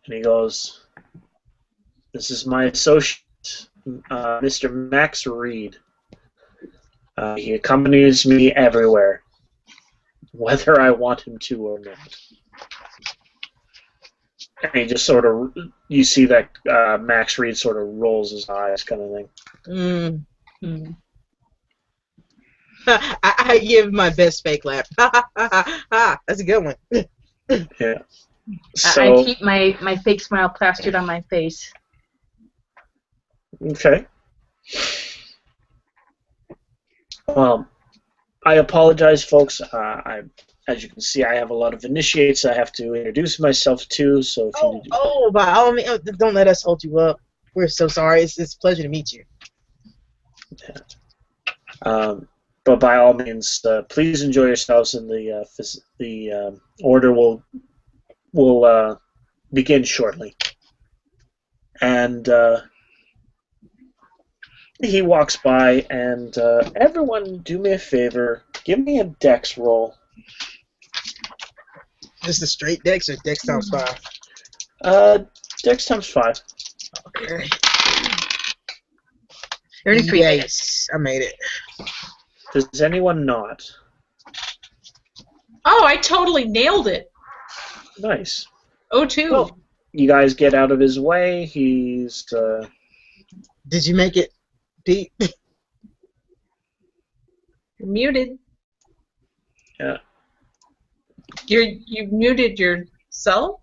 And he goes, "This is my associate, Mr. Max Reed. He accompanies me everywhere, whether I want him to or not." And he just sort of, you see that Max Reed sort of rolls his eyes, kind of thing. I give my best fake laugh. That's a good one. Yeah. I So, keep my fake smile plastered on my face. okay. Well, I apologize, folks. As you can see, I have a lot of initiates I have to introduce myself to. So, if you need to, By all means, don't let us hold you up. We're so sorry. It's a pleasure to meet you. but by all means, please enjoy yourselves, and the order will begin shortly. And he walks by, and everyone, do me a favor, give me a dex roll. Just a straight dex or dex times 5? Dex times 5. Okay. 33 Yes, I made it. Does anyone not? Oh, I totally nailed it. Nice. Oh, two. Well, you guys get out of his way. He's Did you make it, Pete? You're muted. Yeah. You muted yourself?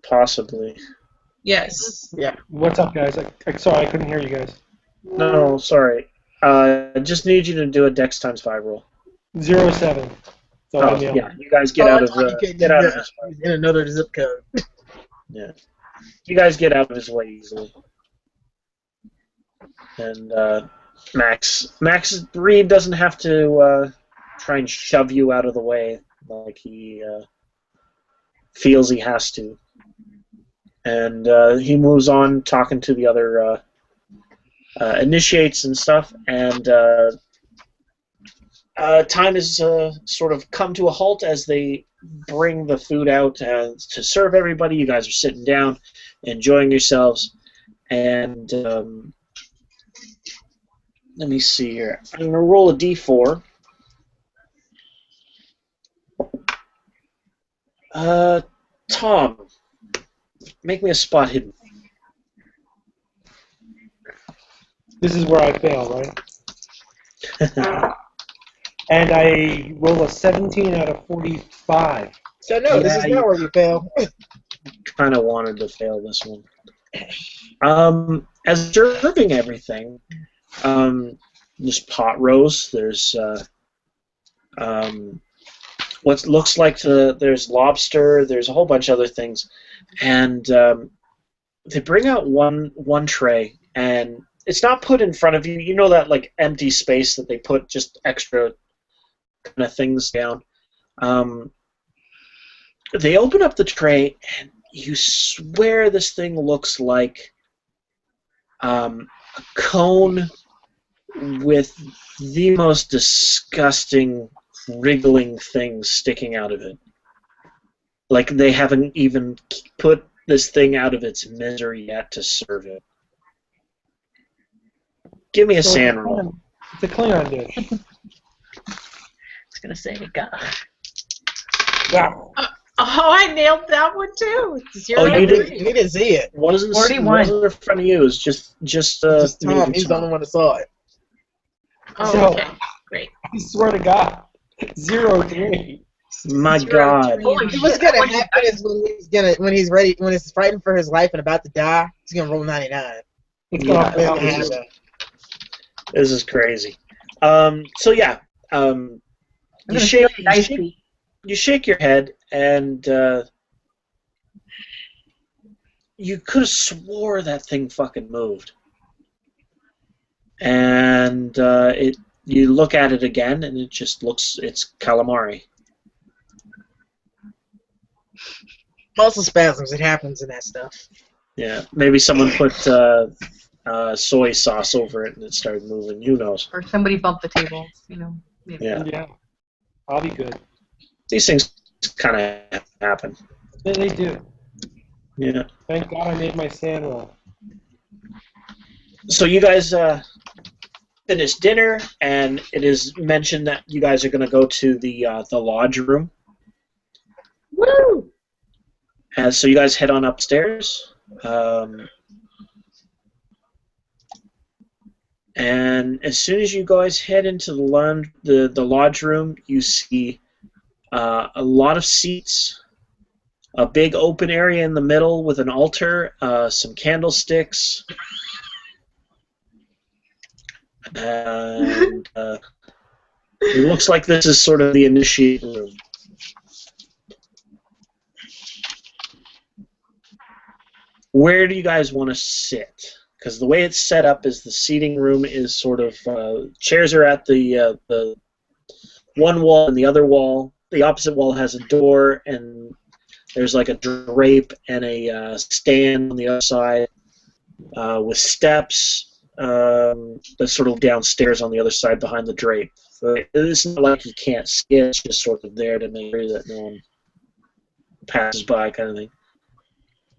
Possibly. Yes. Yeah. What's up, guys? Sorry, I couldn't hear you guys. No, sorry. I just need you to do a Dex times 5 roll. 07. So I know. Yeah. You guys get out of his way. In another zip code. Yeah. You guys get out of his way easily. And Max Reed doesn't have to try and shove you out of the way like he feels he has to. And he moves on talking to the other initiates and stuff, and time has sort of come to a halt as they bring the food out to serve everybody. You guys are sitting down, enjoying yourselves, and let me see here. I'm going to roll a d4. Tom, make me a spot hidden. This is where I fail, right? And I roll a 17 out of 45. So no, this is not where you fail. Kind of wanted to fail this one. As serving everything, there's pot roast. There's what looks like there's lobster. There's a whole bunch of other things, and they bring out one tray, and it's not put in front of you. You know that like empty space that they put just extra kind of things down. They open up the tray, and you swear this thing looks like a cone with the most disgusting, wriggling things sticking out of it. Like they haven't even put this thing out of its misery yet to serve it. Give me a sand roll. It's a Klingon dish. I was gonna say, God. Wow. Oh, I nailed that one too. Oh, you You didn't see it. Wasn't 41. in front of you. It was just Just me Tom. and He's the only one that saw it. Oh, So- okay. Great. I swear to God. 0-3. My Zero, God. three, Holy and- What's shit, gonna I want you happen is when he's ready, when he's fighting for his life and about to die, he's gonna roll 99. It's Yeah. gonna It's gonna happen. happen. This is crazy. So yeah, I'm you gonna shake, steal your dice key. you shake your head, and you could have swore that thing fucking moved. And you look at it again, and it just looks, it's calamari. Muscle spasms. It happens in that stuff. Yeah, maybe someone put soy sauce over it, and it started moving. Who knows? Or somebody bumped the table, you know. Maybe. Yeah, Yeah. I'll be good. these things kind of happen. They do. Yeah. Thank God I made my sand roll. So you guys finish dinner, and it is mentioned that you guys are going to go to the lodge room. Woo! And so you guys head on upstairs. And as soon as you guys head into the lodge room, you see a lot of seats, a big open area in the middle with an altar, some candlesticks, and it looks like this is sort of the initiate room. Where do you guys want to sit? Because the way it's set up is the seating room is sort of chairs are at the one wall and the other wall. The opposite wall has a door, and there's like a drape and a stand on the other side with steps that's sort of downstairs on the other side behind the drape. So it's not like you can't see it, it's just sort of there to make sure that no one passes by, kind of thing.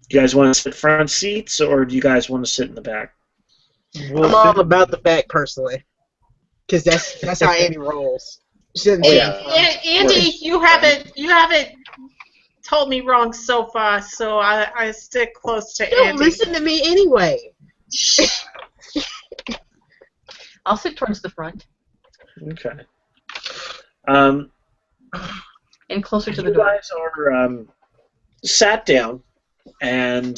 Do you guys want to sit front seats, or do you guys want to sit in the back? I'm all about the back personally, because that's how Andy rolls. Shouldn't Oh, be. yeah. Andy, you haven't told me wrong so far, so I stick close to Don't Andy. listen to me anyway. I'll sit towards the front Okay. and closer to the You door. guys are sat down, and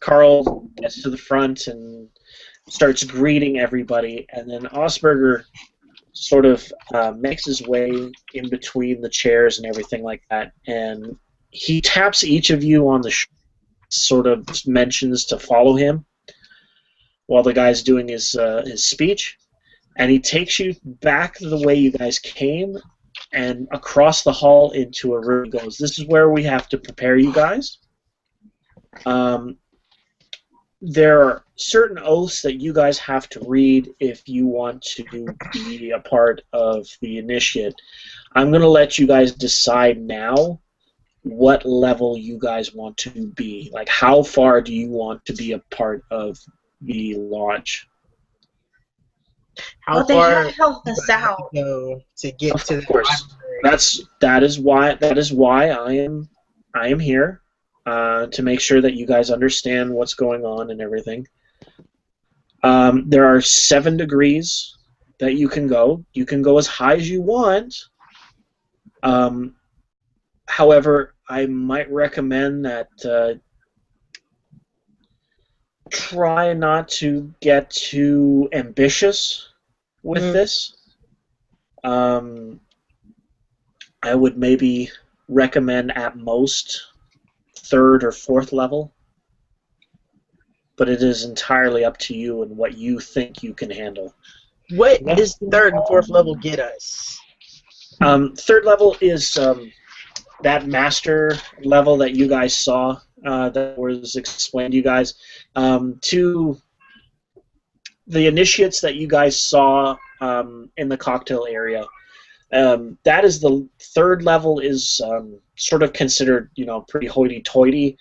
Carl gets to the front and starts greeting everybody, and then Osberger sort of makes his way in between the chairs and everything like that, and he taps each of you on the sort of mentions to follow him while the guy's doing his speech, and he takes you back the way you guys came and across the hall into a room. He goes, "This is where we have to prepare you guys. There are certain oaths that you guys have to read if you want to be a part of the initiate. I'm going to let you guys decide now what level you guys want to be. Like, how far do you want to be a part of the lodge?" How Well, they far have to help us do I have out. to go to get Of to the course. library? That is why I am here, to make sure that you guys understand what's going on and everything. There are 7 degrees that you can go. You can go as high as you want. However, I might recommend that try not to get too ambitious with this. I would maybe recommend at most 3rd or 4th level, but it is entirely up to you and what you think you can handle. What does 3rd and 4th level get us? 3rd level is that master level that you guys saw that was explained to you guys. To the initiates that you guys saw in the cocktail area, that is the third level is sort of considered, pretty hoity-toity,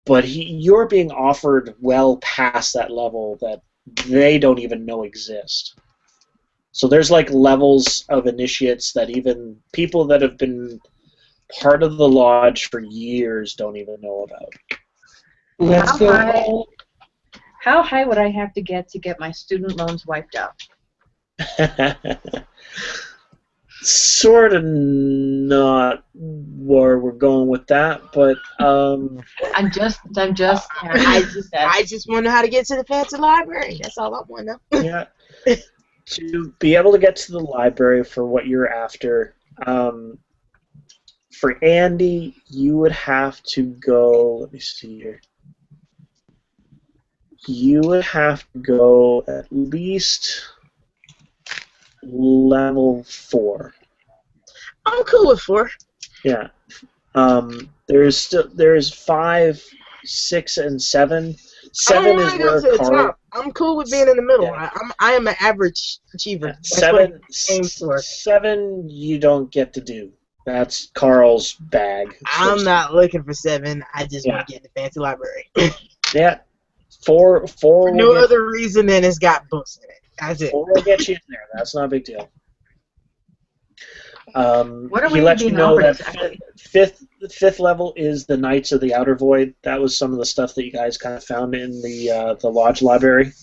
but you're being offered well past that level that they don't even know exist. So there's like levels of initiates that even people that have been part of the lodge for years don't even know about. Let's go. How high would I have to get my student loans wiped out? Sort of not where we're going with that, but I just want to know how to get to the fancy library. That's all I want to know. Yeah. To be able to get to the library for what you're after, for Andy, you would have to go. Let me see here. You would have to go at least level 4. I'm cool with 4. Yeah. There's 5, 6, and 7. 7 is where Carl. I'm cool with being in the middle. Yeah. I am an average achiever. Yeah. 7 you don't get to do. That's Carl's bag. I'm not looking for 7. I just want to get in the fancy library. Yeah. 4 for no other reason than it's got books in it. That's it. 4 will get you in there. That's not a big deal. What are he we let you being know offered that exactly? fifth level is the Knights of the Outer Void. That was some of the stuff that you guys kind of found in the lodge library.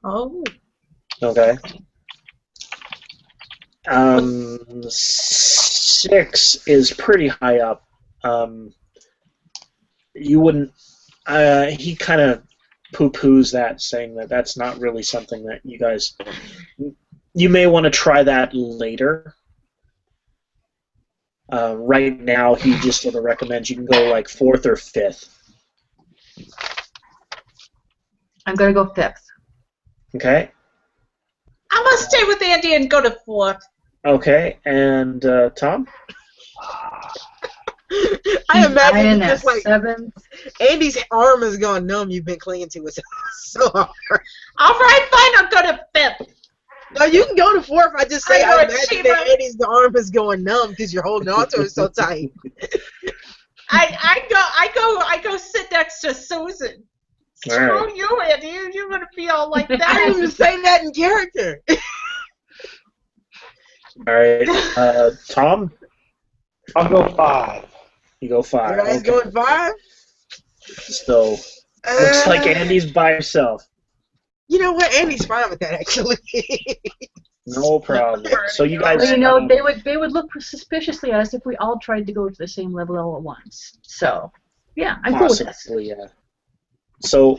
Oh. Okay. 6 is pretty high up. You wouldn't. He kind of poo-poos that, saying that that's not really something that you guys. You may want to try that later. Right now, he just sort of recommends you can go like 4th or 5th. I'm gonna go 5th. Okay. I'm gonna stay with Andy and go to 4th. Okay, and Tom? I imagine just like 7th. Andy's arm is going numb. You've been clinging to it so hard. All right, fine. I'll go to 5th. No, you can go to 4th. I just say I imagine achiever. that Andy's arm is going numb because you're holding on to it so tight. I go sit next to Susan. All right. Screw you, Andy. You're gonna be all like that. I didn't even say that in character. All right, Tom? I'll go 5. You go 5. Your guys going 5? So, looks like Andy's by herself. You know what? Andy's fine with that, actually. No problem. So you guys... Well, they would look suspiciously at us if we all tried to go to the same level all at once. So, yeah, I'm cool with this. Possibly, yeah. So,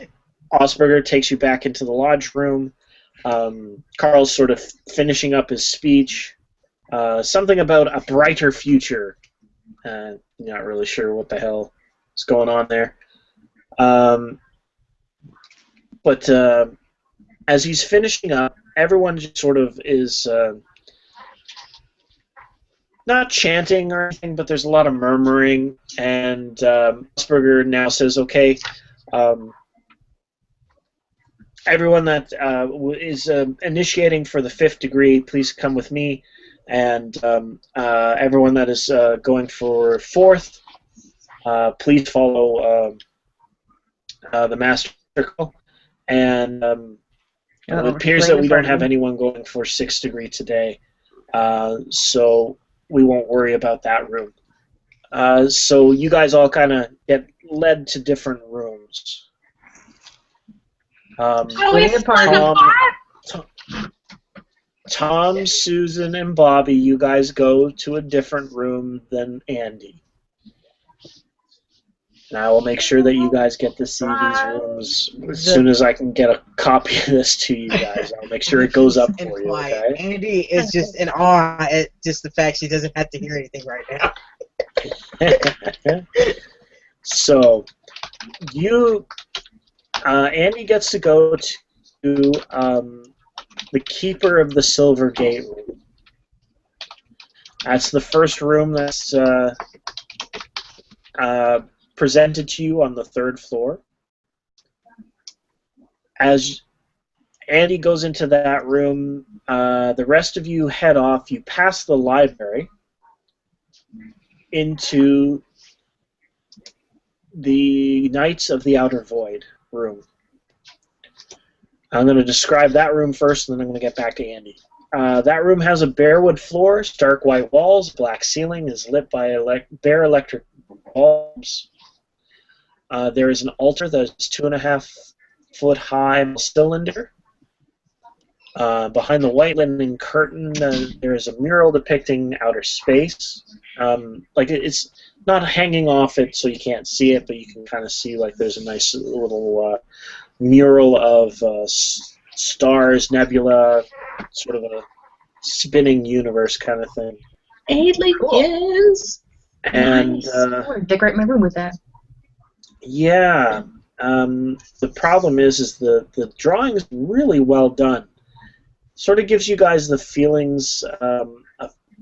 Osberger takes you back into the lodge room. Carl's sort of finishing up his speech. Something about a brighter future. Not really sure what the hell is going on there. But as he's finishing up, everyone just sort of is not chanting or anything, but there's a lot of murmuring, and Asperger now says, okay, everyone that is initiating for the 5th degree, please come with me, and everyone that is going for 4th, please follow the master circle, and it appears that we don't have anyone going for 6th degree today, so we won't worry about that room. So you guys all kind of get led to different rooms. Tom, Susan, and Bobby, you guys go to a different room than Andy. And I will make sure that you guys get to see these rooms as soon as I can get a copy of this to you guys. I'll make sure it goes up for you, okay? Andy is just in awe at just the fact she doesn't have to hear anything right now. So, Andy gets to go to the Keeper of the Silver Gate room. That's the first room that's presented to you on the 3rd floor. As Andy goes into that room. The rest of you head off. You pass the library into the Knights of the Outer Void room. I'm going to describe that room first, and then I'm going to get back to Andy. That room has a barewood floor, stark white walls, black ceiling, is lit by bare electric bulbs. There is an altar that is 2.5 foot high cylinder. Behind the white linen curtain, there is a mural depicting outer space. It's not hanging off it so you can't see it, but you can kind of see like there's a nice little mural of stars, nebula, sort of a spinning universe kind of thing. Aliens. And Nice. I'm going to decorate my room with that. yeah, the problem is the drawing is really well done. Sort of gives you guys the feelings of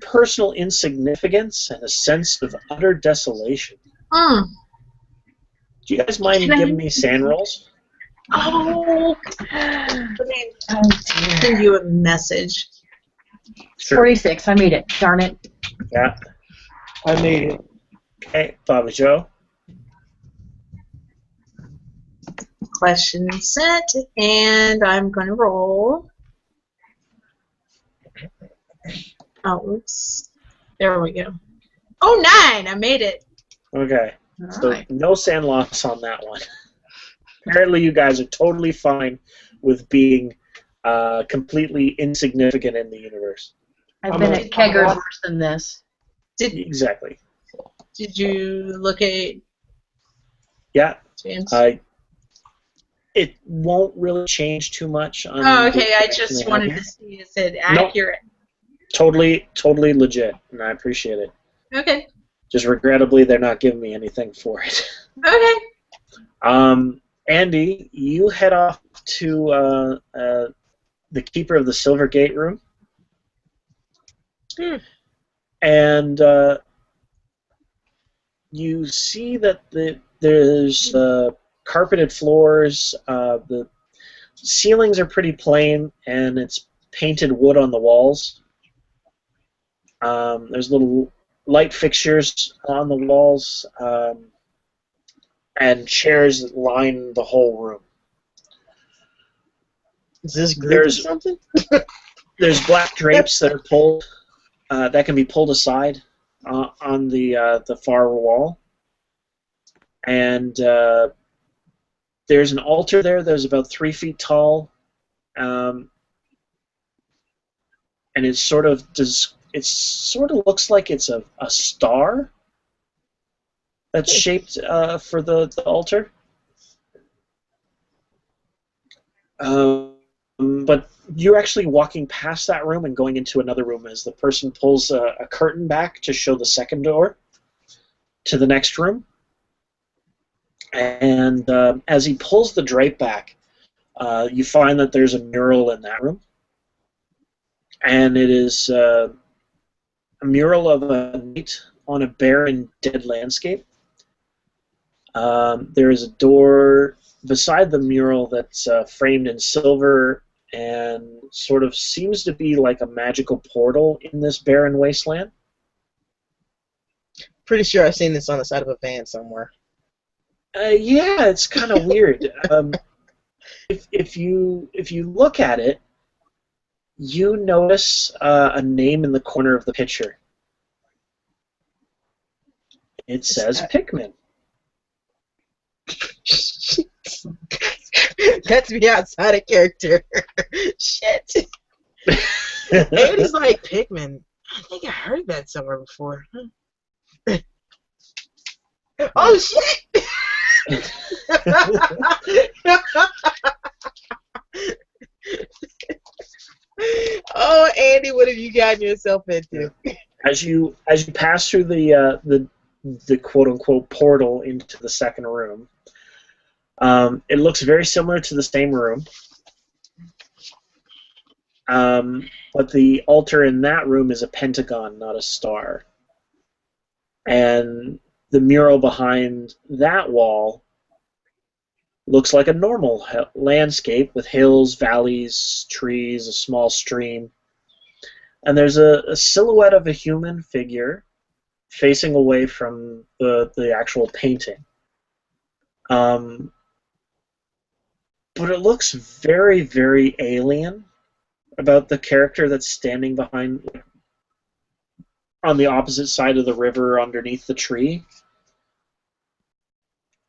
personal insignificance and a sense of utter desolation. Mm. Do you guys mind giving me sand rolls? Oh. Let me send you a message. Sure. 46. I made it. Darn it. Yeah. I made it. Okay, Bobby Joe. Question sent, and I'm going to roll. Oh, oops. There we go. Oh, 9! I made it. Okay. All So right. no sand loss on that one. Apparently you guys are totally fine with being completely insignificant in the universe. I've I'm been a- at Kegger worse than this. Exactly. Did you look at Yeah. James? It won't really change too much. On Oh, the okay. I direction just they wanted have to see is it accurate. Totally legit, and I appreciate it. Okay. Just regrettably, they're not giving me anything for it. Okay. Andy, you head off to the Keeper of the Silver Gate room. And you see that there's carpeted floors. The ceilings are pretty plain, and it's painted wood on the walls. There's little light fixtures on the walls, and chairs that line the whole room. Is this group or something? There's black drapes that are pulled, that can be pulled aside on the far wall, and there's an altar there that's about 3 feet tall, and it sort of looks like it's a star that's shaped for the altar. But you're actually walking past that room and going into another room as the person pulls a curtain back to show the second door to the next room. And as he pulls the drape back, you find that there's a mural in that room. And it is a mural of a knight on a barren, dead landscape. There is a door beside the mural that's framed in silver and sort of seems to be like a magical portal in this barren wasteland. Pretty sure I've seen this on the side of a van somewhere. Yeah, it's kind of weird. If you look at it, you notice a name in the corner of the picture. It says Pikmin. That's me outside of character. Shit. Andy's like, Pikmin. I think I heard that somewhere before. Oh, shit! Oh, Andy, what have you gotten yourself into? As you pass through the quote unquote portal into the second room, it looks very similar to the same room, but the altar in that room is a pentagon, not a star, and the mural behind that wall looks like a normal landscape with hills, valleys, trees, a small stream. And there's a silhouette of a human figure facing away from the actual painting. But it looks very, very alien about the character that's standing behind, on the opposite side of the river underneath the tree.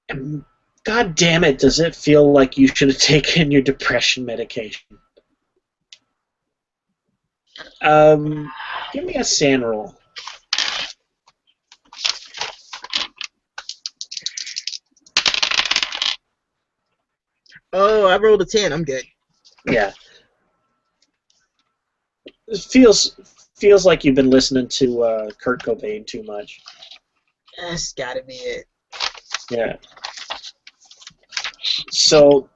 And God damn it, does it feel like you should have taken your depression medication. Give me a sand roll. Oh, I rolled a 10. I'm good. Yeah. It feels like you've been listening to Kurt Cobain too much. That's gotta be it. Yeah. So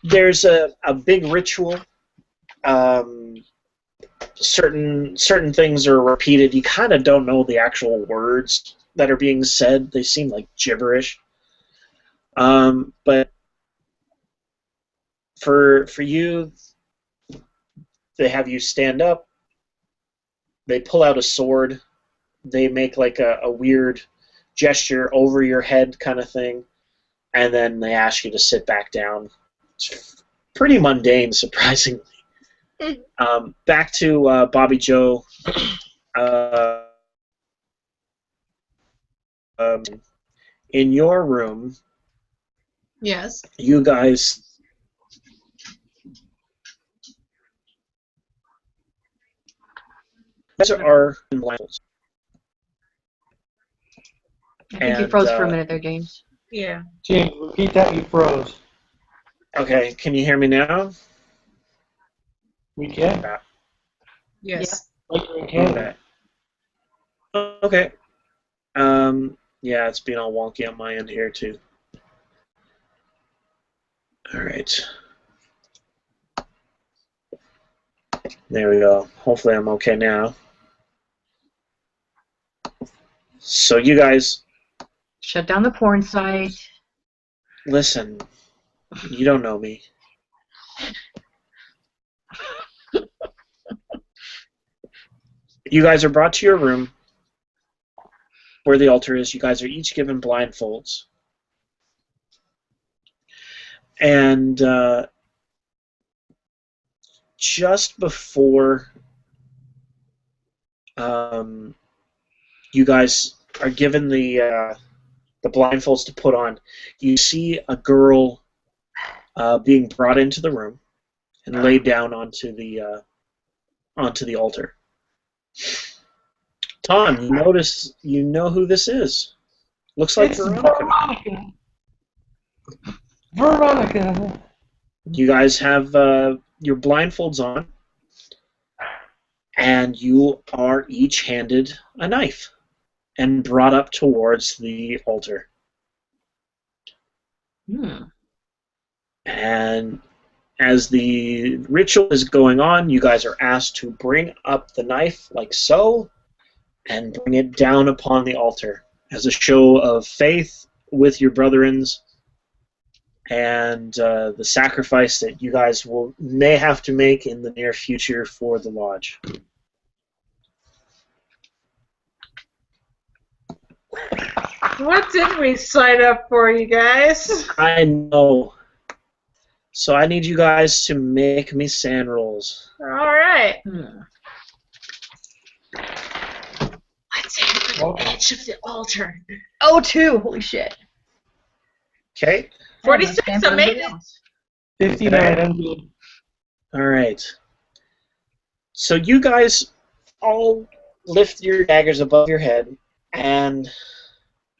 there's a big ritual. Certain things are repeated. You kind of don't know the actual words that are being said. They seem like gibberish. But for you, they have you stand up. They pull out a sword. They make like a weird gesture over your head kind of thing. And then they ask you to sit back down. It's pretty mundane, surprisingly. Back to Bobby Joe. In your room, Yes. you guys are in blindfolds. I think you froze for a minute there, James. Yeah. James, repeat that. You froze. Okay, can you hear me now? We can. Yes. Like you're in Canada. Okay. Yeah, it's being all wonky on my end here too. All right. There we go. Hopefully I'm okay now. So you guys, Shut down the porn site. listen. You don't know me. You guys are brought to your room where the altar is. You guys are each given blindfolds. And just before you guys are given the blindfolds to put on, you see a girl being brought into the room and laid down onto the altar. Tom, you know who this is. Looks like It's Veronica. Veronica. You guys have your blindfolds on, and you are each handed a knife and brought up towards the altar. And as the ritual is going on, you guys are asked to bring up the knife like so and bring it down upon the altar as a show of faith with your brethrens and the sacrifice that you guys may have to make in the near future for the lodge. What did we sign up for, you guys? I know. So I need you guys to make me sand rolls. All right. Let's hit the edge of the altar. Oh, 2. Holy shit. Okay. 46. I made it. 59. I'm good. All right. So you guys all lift your daggers above your head, and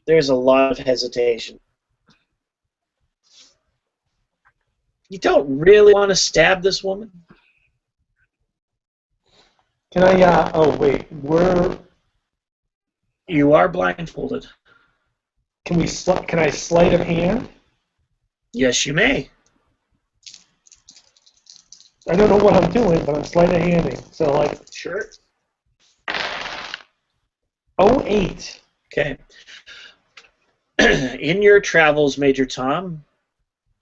there's a lot of hesitation. You don't really want to stab this woman? Can I, oh wait, You are blindfolded. can I sleight of hand? Yes, you may. I don't know what I'm doing, but I'm sleight of handing. So, like, Sure. 08. Okay. In your travels, Major Tom,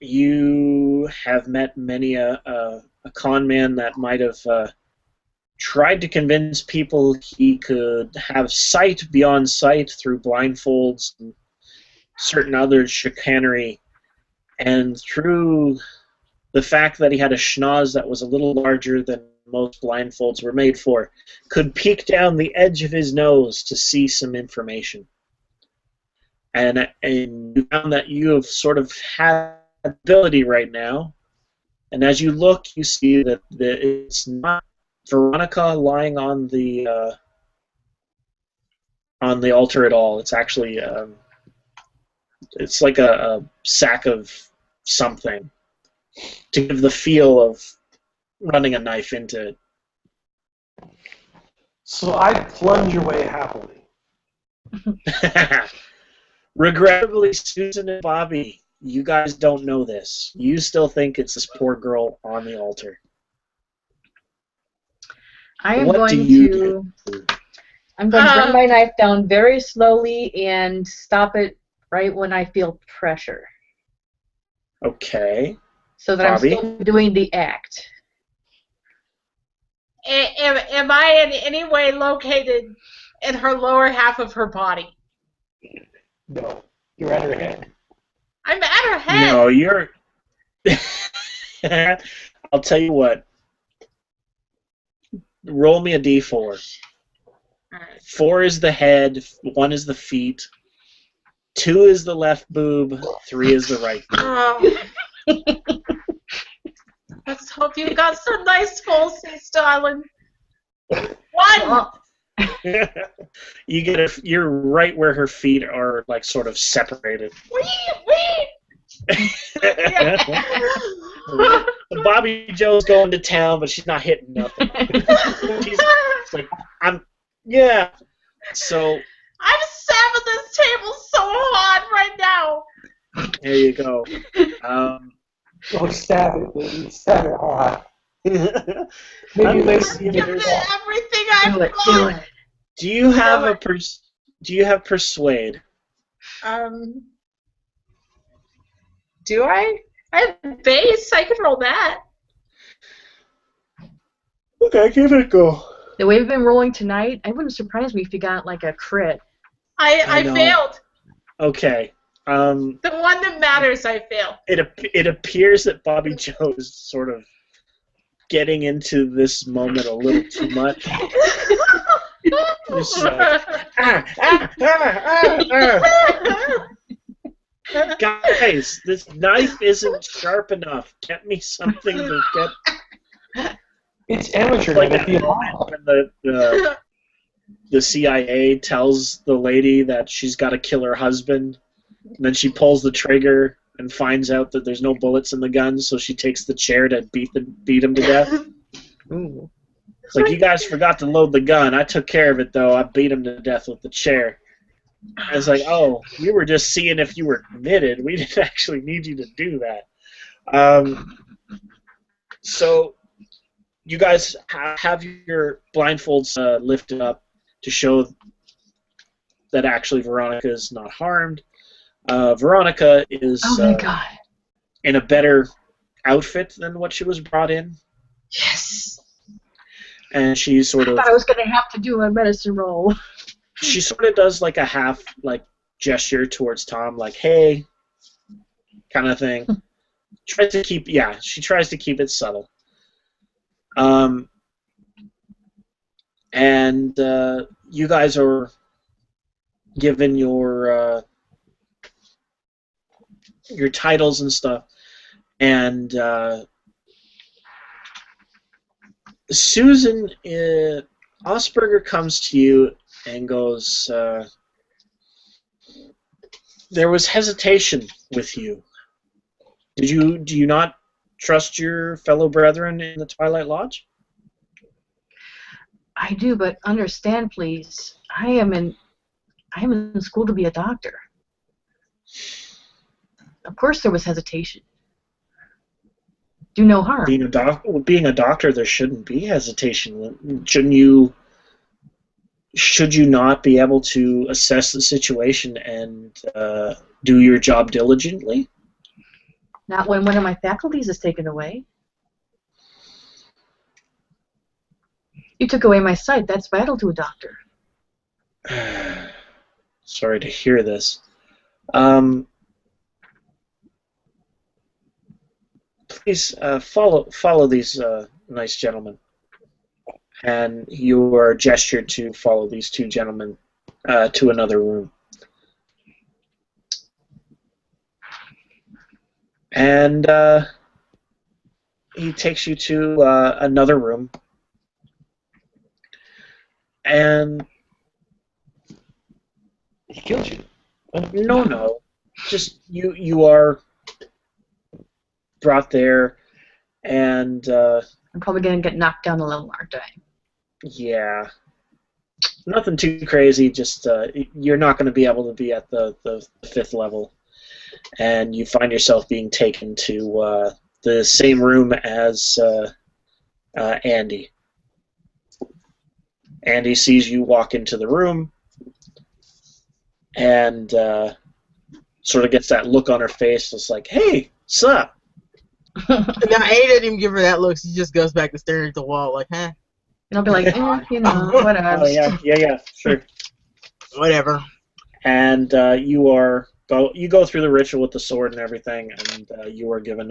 you have met many a con man that might have tried to convince people he could have sight beyond sight through blindfolds and certain other chicanery, and through the fact that he had a schnoz that was a little larger than most blindfolds were made for, could peek down the edge of his nose to see some information. And you found that you have sort of had ability right now, and as you look, you see that it's not Veronica lying on the altar at all. It's actually it's like a sack of something to give the feel of running a knife into it. So I plunge away happily. Regrettably, Susan and Bobby, you guys don't know this. You still think it's this poor girl on the altar. I am What going do you to. do? I'm going to bring my knife down very slowly and stop it right when I feel pressure, Okay. so that Bobby? I'm still doing the act. Am I in any way located in her lower half of her body? No, you're at her head. I'm at her head. No, you're... I'll tell you what. Roll me a d4. All right. 4 is the head, 1 is the feet, 2 is the left boob, 3 is the right boob. Oh. Let's hope you got some nice falsies, darling. 1! You get you're right where her feet are, like, sort of separated. Wee! Bobby Joe's going to town, but she's not hitting nothing. She's like, yeah. So I'm stabbing this table so hard right now. there you go. Don't stab it, baby. Stab it hard. Maybe I'm later gonna you Give get it it. everything I've Do it. got. Do it. Do you have Do you have persuade? Do I? I have base. I can roll that. Okay, give it a go. The way we've been rolling tonight, I wouldn't surprise me if you got like a crit. I know. failed. Okay. The one that matters, I failed. It appears that Bobby Joe is sort of getting into this moment a little too much. It's like, guys, this knife isn't sharp enough. Get me something to get. It's amateur Like night. that moment when the CIA tells the lady that she's got to kill her husband, and then she pulls the trigger and finds out that there's no bullets in the gun, so she takes the chair to beat him to death. Ooh. It's like, you guys forgot to load the gun. I took care of it, though. I beat him to death with the chair. I was like, oh, we were just seeing if you were committed. We didn't actually need you to do that. So you guys have your blindfolds lifted up to show that actually Veronica is not harmed. Veronica is Oh my god. in a better outfit than what she was brought in. Yes. And she sort I of... thought I was going to have to do a medicine roll. She sort of does like a half gesture towards Tom, like, hey, kind of thing. Tries to keep, she tries to keep it subtle. And you guys are given your titles and stuff, and Susan Osberger comes to you and goes, there was hesitation with you. Do you not trust your fellow brethren in the Twilight Lodge? I do, but understand, please. I am in school to be a doctor. Of course there was hesitation. Do no harm. Being a doctor, there shouldn't be hesitation. Shouldn't you? Should you not be able to assess the situation and do your job diligently? Not when one of my faculties is taken away. You took away my sight. That's vital to a doctor. Sorry to hear this. Please follow these nice gentlemen. And you are gestured to follow these two gentlemen to another room. And he takes you to another room. And He killed you. no. Just you are brought there, and I'm probably going to get knocked down a level, aren't I? yeah. Nothing too crazy, just you're not going to be able to be at the 5th level. And you find yourself being taken to the same room as Andy. Andy sees you walk into the room and sort of gets that look on her face. It's like, hey, sup? Now, A didn't even give her that look. She just goes back to staring at the wall like, huh? And I'll be like, whatever. Oh, yeah, sure. Whatever. And you go through the ritual with the sword and everything, and you are given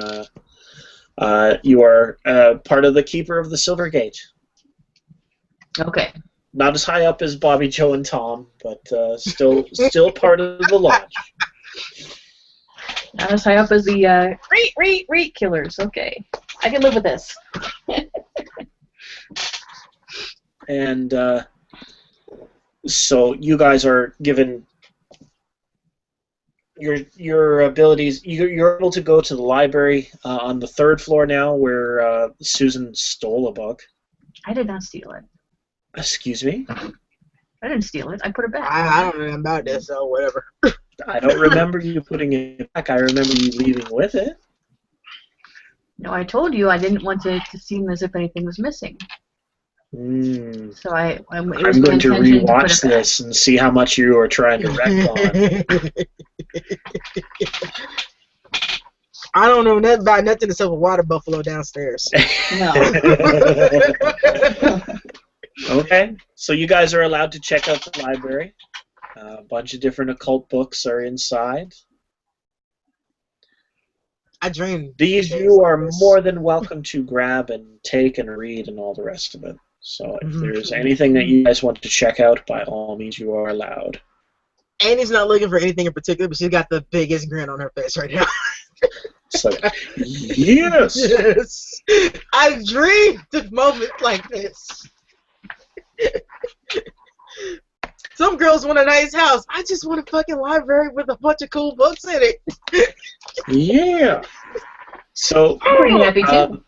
you are part of the Keeper of the Silver Gate. Okay. Not as high up as Bobby, Joe, and Tom, but still part of the lodge. Not as high up as the reet killers. Okay. I can live with this. And so you guys are given your abilities. You're able to go to the library on the 3rd floor now, where Susan stole a book. I did not steal it. Excuse me? I didn't steal it. I put it back. I don't know anything about this, so whatever. I don't remember you putting it back. I remember you leaving with it. No, I told you I didn't want it to seem as if anything was missing. So I'm going to rewatch this and see how much you are trying to retcon. I don't know nothing about nothing except a water buffalo downstairs. No. Okay, so you guys are allowed to check out the library. A bunch of different occult books are inside. I dreamed. These you are more than welcome to grab and take and read and all the rest of it. So if there's anything that you guys want to check out, by all means, you are allowed. Annie's not looking for anything in particular, but she's got the biggest grin on her face right now. It's like, yes! Yes! I dreamed of moments like this. Some girls want a nice house. I just want a fucking library with a bunch of cool books in it. Yeah! So, I'm pretty happy too.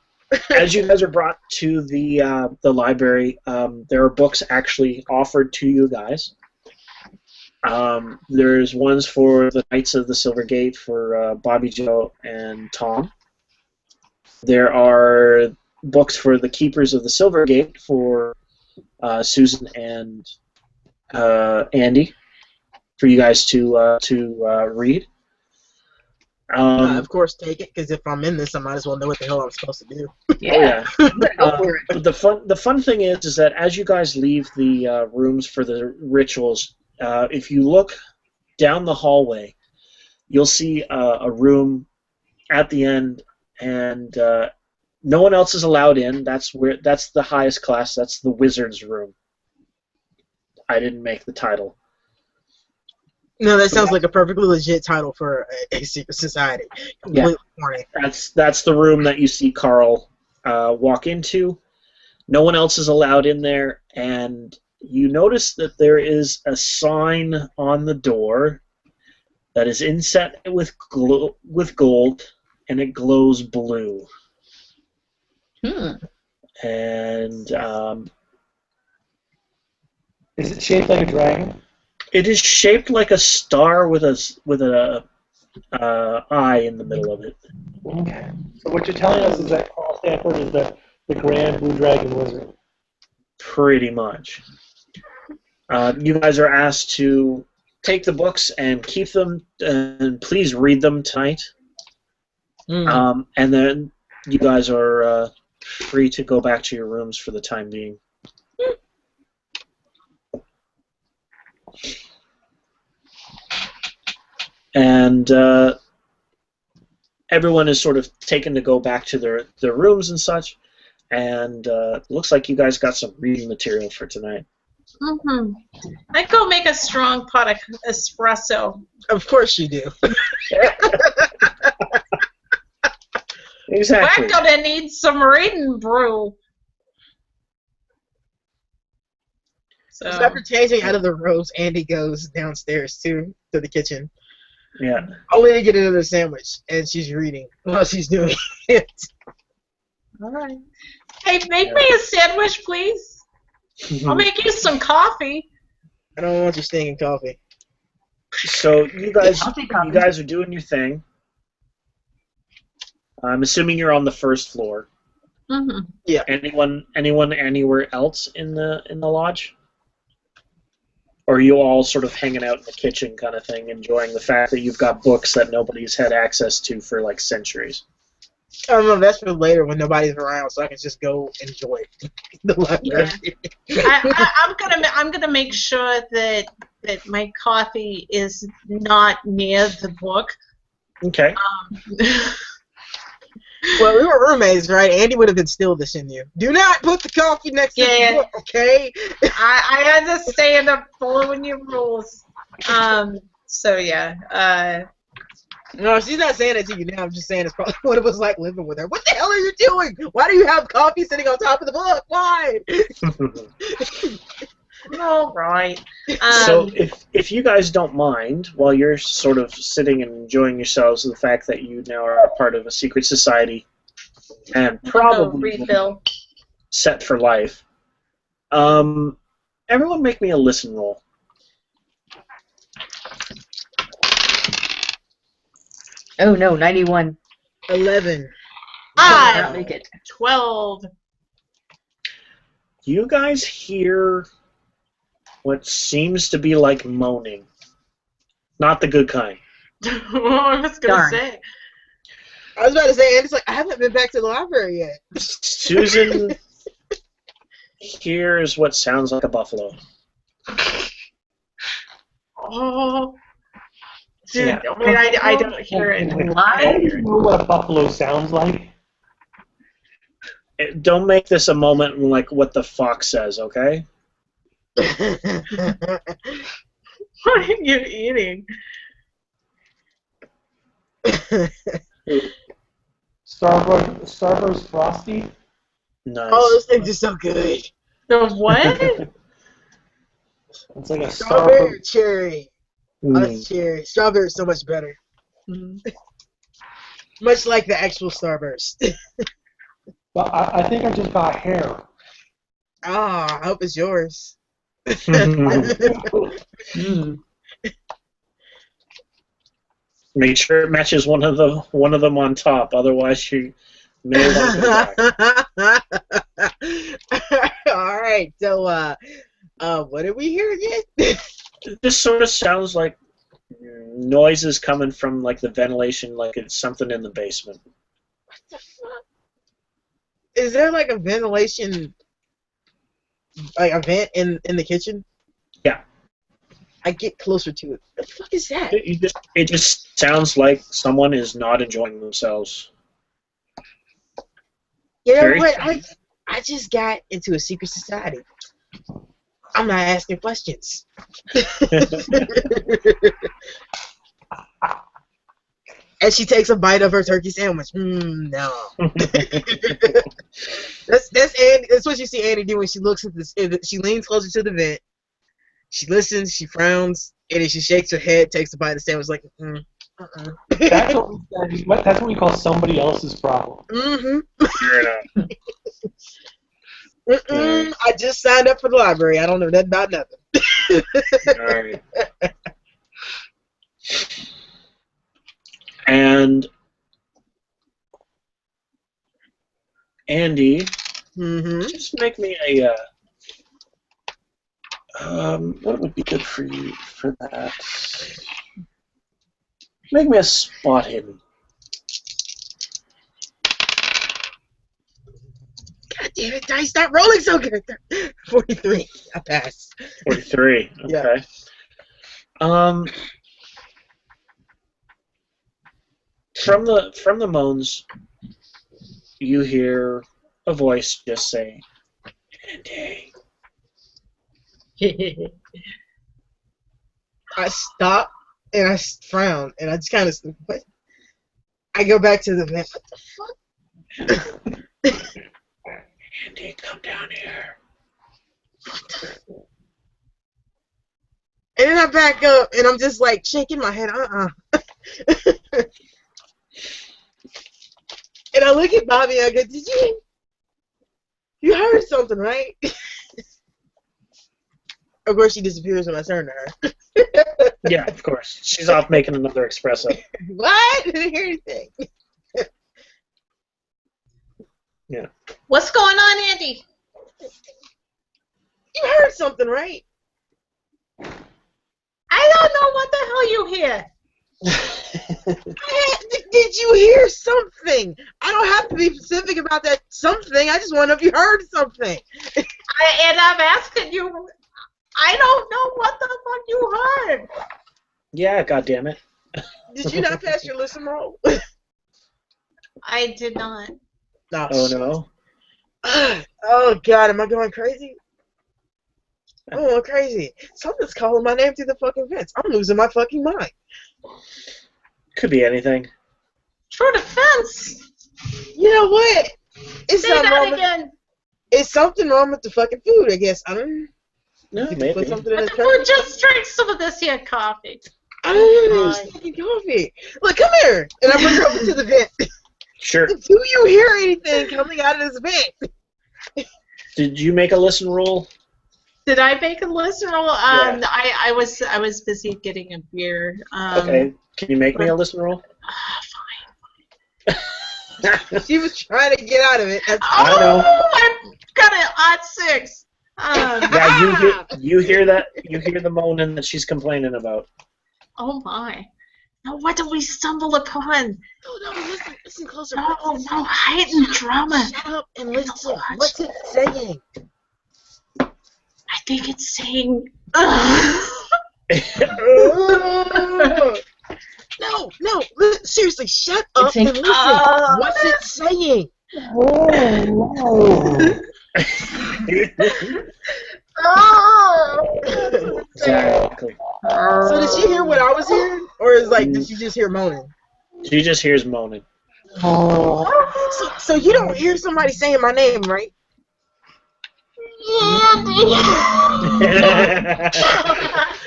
as you guys are brought to the library, there are books actually offered to you guys. There's ones for the Knights of the Silver Gate for Bobby, Joe, and Tom. There are books for the Keepers of the Silver Gate for Susan and Andy, for you guys to read. Of course, take it, because if I'm in this, I might as well know what the hell I'm supposed to do. Yeah. But the fun thing is that as you guys leave the rooms for the rituals, if you look down the hallway, you'll see a room at the end, and no one else is allowed in. That's the highest class. That's the wizard's room. I didn't make the title. No, that sounds like a perfectly legit title for a secret society. Completely corny. That's the room that you see Carl walk into. No one else is allowed in there, and you notice that there is a sign on the door that is inset with gold, and it glows blue. And is it shaped like a dragon? it is shaped like a star with a eye in the middle of it. Okay. So what you're telling us is that Carl Stanford is the Grand Blue Dragon Wizard. Pretty much. You guys are asked to take the books and keep them, and please read them tonight. And then you guys are free to go back to your rooms for the time being. And everyone is sort of taken to go back to their rooms and such. And looks like you guys got some reading material for tonight. Mm-hmm. I'd go make a strong pot of espresso. Of course you do. Exactly. We're gonna need some reading brew. So after changing out of the robes, Andy goes downstairs to the kitchen. Yeah. Only to get another sandwich, and she's reading while she's doing it. all right. Hey, make me a sandwich, please. I'll make you some coffee. I don't want you stinking coffee. So you guys are doing your thing. I'm assuming you're on the first floor. Mm-hmm. Yeah. Anyone anywhere else in the lodge? Or are you all sort of hanging out in the kitchen kind of thing, enjoying the fact that you've got books that nobody's had access to for like centuries? I don't know. That's for later when nobody's around, so I can just go enjoy the library. Yeah. I'm gonna make sure that my coffee is not near the book. Okay. Well, we were roommates, right? Andy would have instilled this in you. Do not put the coffee next to the book, okay? I understand. I'm following your rules. So yeah. No, she's not saying it to you now. I'm just saying it's probably what it was like living with her. What the hell are you doing? Why do you have coffee sitting on top of the book? Why? All right. So if you guys don't mind, while you're sort of sitting and enjoying yourselves, the fact that you now are a part of a secret society and probably refill set for life, everyone make me a listen roll. Oh no, 91. 11. I not make it. 12. You guys hear what seems to be like moaning. Not the good kind. I was going to say. I was about to say, and it's like, I haven't been back to the library yet. Susan hears what sounds like a buffalo. Oh. Dude, Yeah. I mean, I don't hear it. Do you know what a buffalo sounds like? Don't make this a moment like what the fox says, okay? What are you eating? Starburst Frosty? Nice. Oh, those things are so good. The what? It's like a Strawberry cherry. Mm. Oh, that's cherry. Strawberry is so much better. Much like the actual Starburst. Well, I think I just got hair. Ah, I hope it's yours. Make sure it matches one of them on top. Otherwise, you may want to go back. All right. So, what did we hear again? It just sort of sounds like noises coming from like the ventilation, like it's something in the basement. What the fuck? Is there like a ventilation, like a vent in the kitchen? Yeah. I get closer to it. What the fuck is that? It just sounds like someone is not enjoying themselves. You know Very what? strange. I just got into a secret society. I'm not asking questions. And she takes a bite of her turkey sandwich. No. That's Andy. That's what you see Andy do when she looks at this. She leans closer to the vent. She listens. She frowns, and then she shakes her head, takes a bite of the sandwich, like. That's what we call somebody else's problem. Fair enough. I just signed up for the library. I don't know nothing about nothing. All right. And Andy, just make me a. What would be good for you for that? Make me a spot hidden. God damn it, dice, stop rolling so good. 43. I passed. 43. Okay. Yeah. From the moans, you hear a voice just say, "Andy." I stop and I frown and I just kind of what? I go back to the vent. What the fuck? Andy, come down here. And then I back up and I'm just like shaking my head. And I look at Bobby and I go, "Did you heard something, right?" Of course, she disappears when I turn to her. Yeah, of course. She's off making another espresso. What? I didn't hear anything. Yeah. What's going on, Andy? You heard something, right? I don't know what the hell you hear. Did you hear something? I don't have to be specific about that something. I just want to know if you heard something. And I'm asking you, I don't know what the fuck you heard. Yeah, goddammit. Did you not pass your listen roll? I did not. No. Oh, no? Oh, God, am I going crazy? I'm going crazy. Something's calling my name through the fucking vents. I'm losing my fucking mind. Could be anything. True defense. You know what? It's Say something that wrong again. It's something wrong with the fucking food, I guess. I don't know. No, Put maybe. something in But the the curry. food, just drink some of this here coffee. I don't know. It's fucking coffee. Look, come here. And I bring her over to the vent. Sure. Do you hear anything coming out of this vent? Did you make a listen roll? Did I make a listen roll? Yeah. I was busy getting a beer. Okay. Can you make me a listen roll? She was trying to get out of it. That's I know. I've got an odd 6. Yeah, you hear that? You hear the moaning that she's complaining about. Oh my. Now what did we stumble upon? No, listen closer. No, heightened drama. Shut up and listen. What's it saying? I think it's saying. No, seriously, shut up saying, and listen. What's it saying? Exactly. So did she hear what I was hearing? Or is like, did she just hear moaning? She just hears moaning. So you don't hear somebody saying my name, right?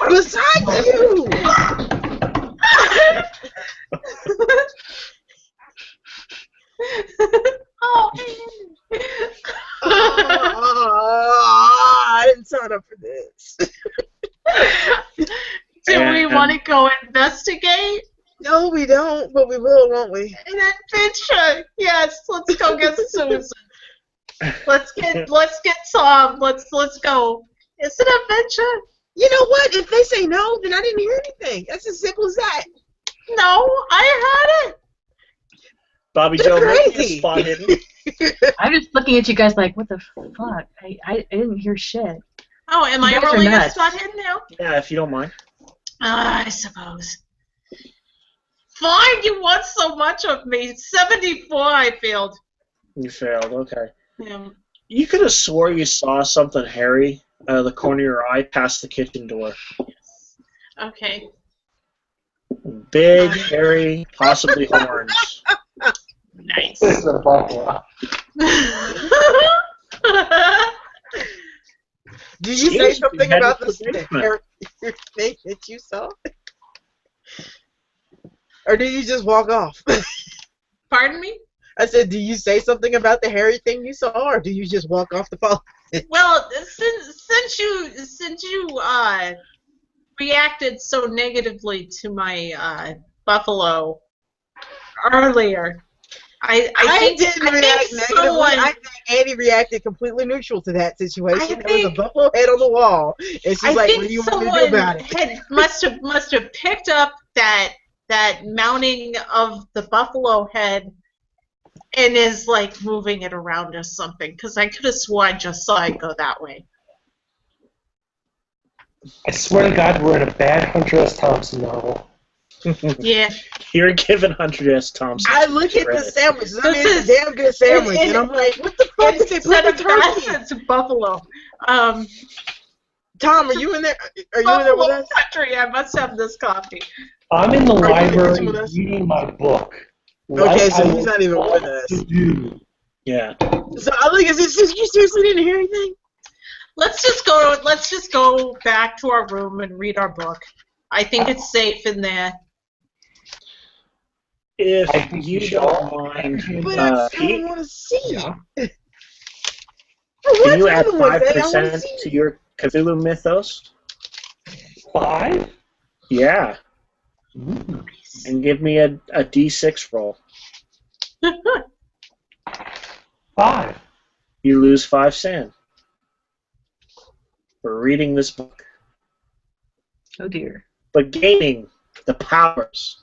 Besides you! I didn't sign up for this. Do we want to go investigate? No, we don't, but we will, won't we? An adventure. Yes, let's go get Susan. Let's get Tom. Let's go. It's an adventure. You know what? If they say no, then I didn't hear anything. That's as simple as that. No, I heard it. Bobby You're Joe, make me a crazy. spot hidden. I'm just looking at you guys like, what the fuck? I didn't hear shit. Oh, am You I guys are rolling a nuts. spot hidden now? Yeah, if you don't mind. I suppose. Fine, you want so much of me. 74, I failed. You failed, okay. Yeah. You could have swore you saw something hairy out of the corner of your eye past the kitchen door. Okay. Big, hairy, possibly horns. Nice. It's a buffalo. Did you say Jeez, something you had about to the put basement. thing that you saw? Or did you just walk off? Pardon me? I said, do you say something about the hairy thing you saw, or do you just walk off the phone? Well, since you reacted so negatively to my buffalo earlier, I think didn't react negatively. I think Annie reacted completely neutral to that situation. There was a buffalo head on the wall, and she's like, "What do you want me to do about it?" must have picked up that mounting of the buffalo head and is like moving it around or something. Because I could have swore I just saw it go that way. I swear to God, we're in a bad Hunter S. Thompson novel. Yeah. You're giving Hunter S. Thompson. I look at the credit. sandwiches. I mean, it's a damn good sandwich, and I'm like, what the fuck did they put Instead in of turkey? that, it's buffalo. Tom, are you in there? Are you in there with Buffalo us? country. I must have this coffee. I'm in the you in the library kitchen with us? reading my book. Okay, so I he's not even with us. to do. Yeah. So I look at this. You seriously didn't hear anything? Let's just go back to our room and read our book. I think it's safe in there. If I think you you don't should. mind, But I still Pete, want to see. Yeah. can you add I want to 5% see. to your Cthulhu Mythos? 5? Yeah. Ooh. And give me a D6 roll. 5. You lose 5 sand for reading this book, Oh dear. but gaining the powers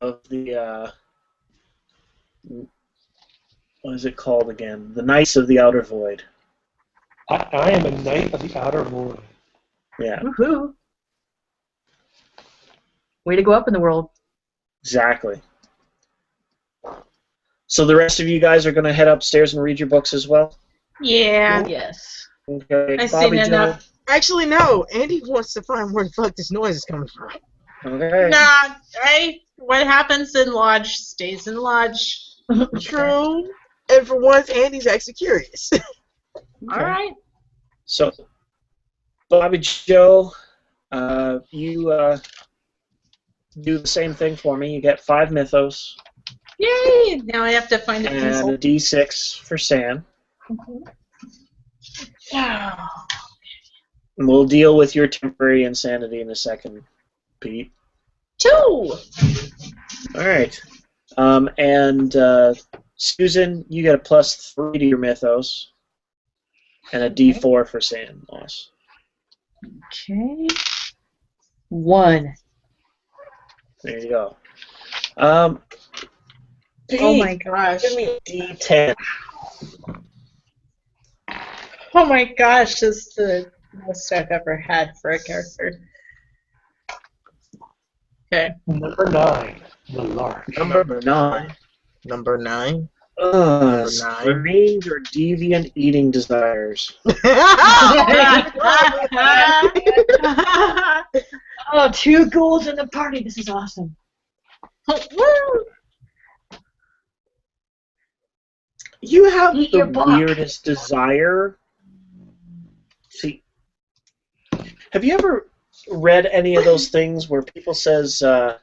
of the what is it called again? The Knights of the Outer Void. I am a knight of the outer void. Yeah, Woohoo! Way to go up in the world. exactly. So the rest of you guys are going to head upstairs and read your books as well? Yeah. Yes. Okay. I've Bobby seen Joe. enough. Actually, no. Andy wants to find where the fuck this noise is coming from. Okay. Nah, what happens in lodge stays in lodge. True. And for once, Andy's actually curious. All right. So, Bobby Joe, you do the same thing for me. You get 5 mythos Yay! Now I have to find a and pencil. a D6 for Sam. Yeah. And we'll deal with your temporary insanity in a second, Pete. 2. All right. And Susan, you get a +3 to your mythos and a D4 for Sam loss. Okay. 1. There you go. Pete, Oh my gosh. give me a D10. Oh my gosh, this is the most I've ever had for a character. Okay. Number 9, the lark. Number 9. Number 9. Strange or deviant eating desires. Oh, 2 ghouls in the party. This is awesome. Woo! You have Eat the your book. weirdest desire. See, have you ever read any of those things where people says, for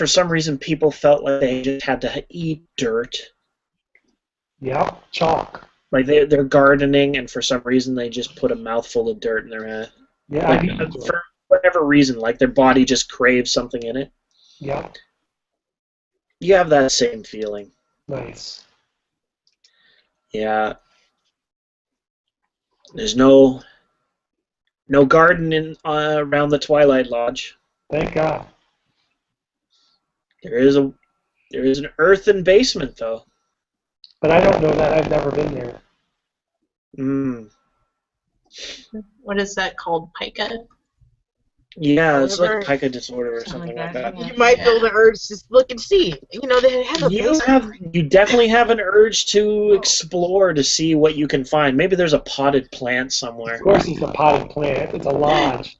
some reason people felt like they just had to eat dirt? Yep, chalk. Like they're gardening, and for some reason they just put a mouthful of dirt in their mouth. Yeah, Like, I mean, for whatever reason, like their body just craves something in it. yep, You have that same feeling. nice. Yeah. There's no garden in around the Twilight Lodge. Thank God. There is an earthen basement though. But I don't know that. I've never been there. What is that called? Pica? Yeah, it's like Whatever. pica disorder or something like that. You might feel the urge to just look and see. You know, they have a You definitely have an urge to explore to see what you can find. Maybe there's a potted plant somewhere. Of course, it's a potted plant. It's a lodge.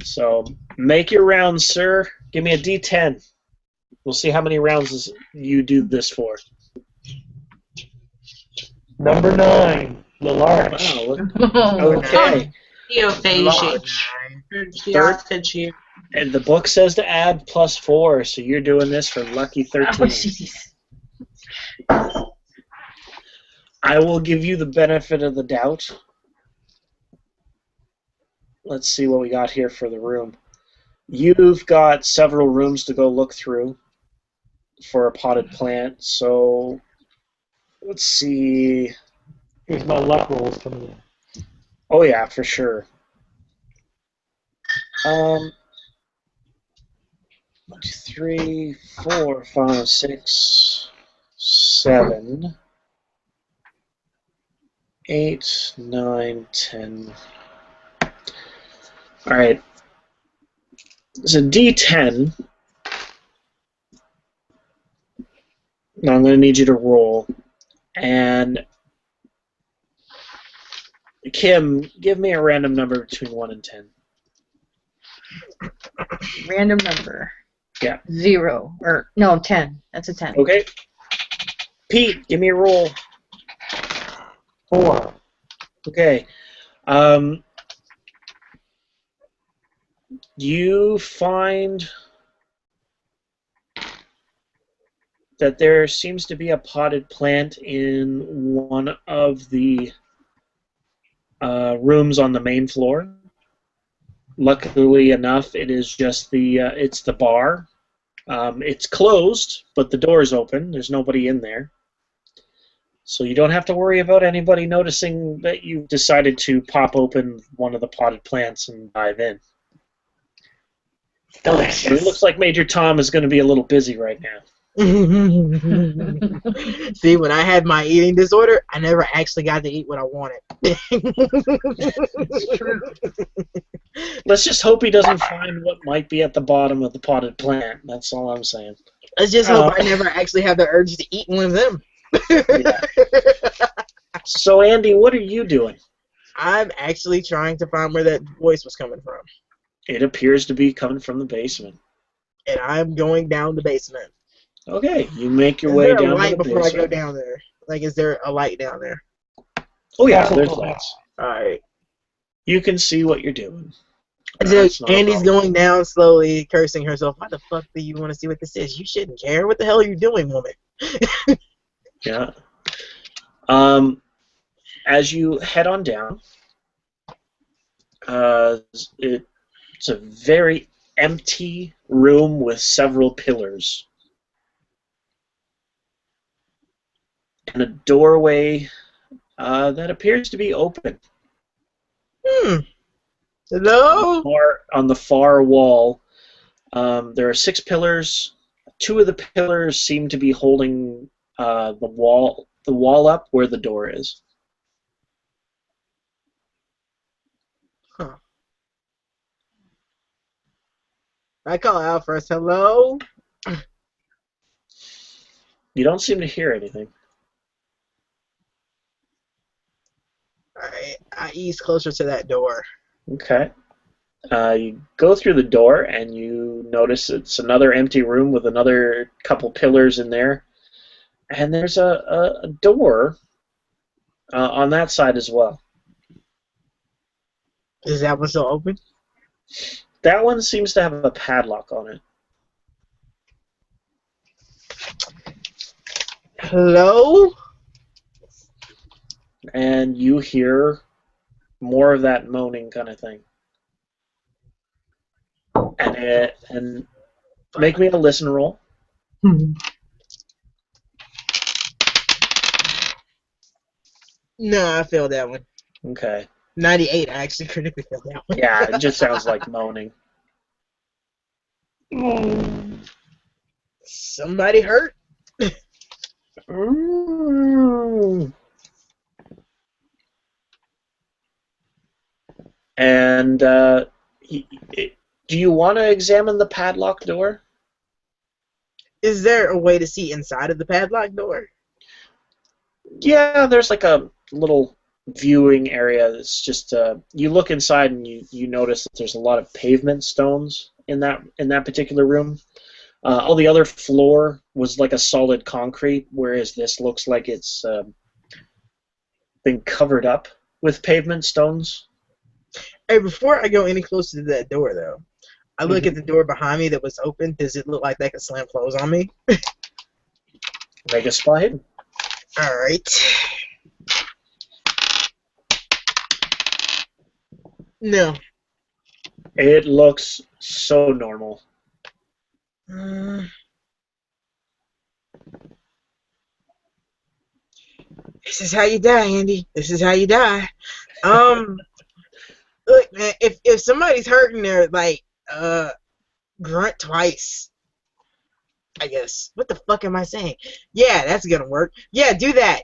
So make your rounds, sir. Give me a D10. We'll see how many rounds you do this for. Number 9, the larch. Wow. Okay. Geophagy. Geophagy. And the book says to add +4, so you're doing this for lucky 13. Oh, jeez. I will give you the benefit of the doubt. Let's see what we got here for the room. You've got several rooms to go look through for a potted plant, so let's see. Here's my luck rolls coming in. Oh yeah, for sure. 1, 2, 3, 4, 5, 6, 7, 8, 9, 10. All right. It's a D10. Now I'm going to need you to roll. And Kim, give me a random number between 1 and 10. Random number. Yeah. 0. Or, no, 10. That's a 10. Okay. Pete, give me a roll. 4. Okay. You find that there seems to be a potted plant in one of the rooms on the main floor. Luckily enough, it is just it's the bar. It's closed, but the door is open. There's nobody in there. So you don't have to worry about anybody noticing that you decided to pop open one of the potted plants and dive in. Delicious. But it looks like Major Tom is going to be a little busy right now. See, when I had my eating disorder, I never actually got to eat what I wanted. It's true. Let's just hope he doesn't find what might be at the bottom of the potted plant. That's all I'm saying. Let's just hope I never actually have the urge to eat one of them. Yeah. So, Andy, what are you doing? I'm actually trying to find where that voice was coming from. It appears to be coming from the basement. And I'm going down the basement. Okay, you make your Is way there a down to light the before I basement. go down there? Like, is there a light down there? Oh yeah, there's lights. Alright. You can see what you're doing. So That's not a Andy's problem. going down slowly, cursing herself. Why the fuck do you want to see what this is? You shouldn't care. What the hell are you doing, woman? Yeah. As you head on down, it's a very empty room with several pillars. And a doorway that appears to be open. Hello? On the far wall, there are 6 pillars. 2 of the pillars seem to be holding the wall up where the door is. Huh. I call out first. Hello? You don't seem to hear anything. Alright, I ease closer to that door. Okay. You go through the door and you notice it's another empty room with another couple pillars in there. And there's a door on that side as well. Is that one still open? That one seems to have a padlock on it. Hello? And you hear more of that moaning kind of thing. And make me a listen roll. No, I failed that one. Okay. 98, I actually critically failed that one. Yeah, it just sounds like moaning. Somebody hurt? And do you want to examine the padlock door? Is there a way to see inside of the padlock door? Yeah, there's like a little viewing area. That's just you look inside and you notice that there's a lot of pavement stones in that particular room. All the other floor was like a solid concrete, whereas this looks like it's been covered up with pavement stones. Hey, before I go any closer to that door, though, I look at the door behind me that was open. Does it look like that could slam close on me? Make a spot hidden. Alright. No. It looks so normal. This is how you die, Andy. This is how you die. Look, man, if somebody's hurting, they're like, grunt twice. I guess. What the fuck am I saying? Yeah, that's gonna work. Yeah, do that.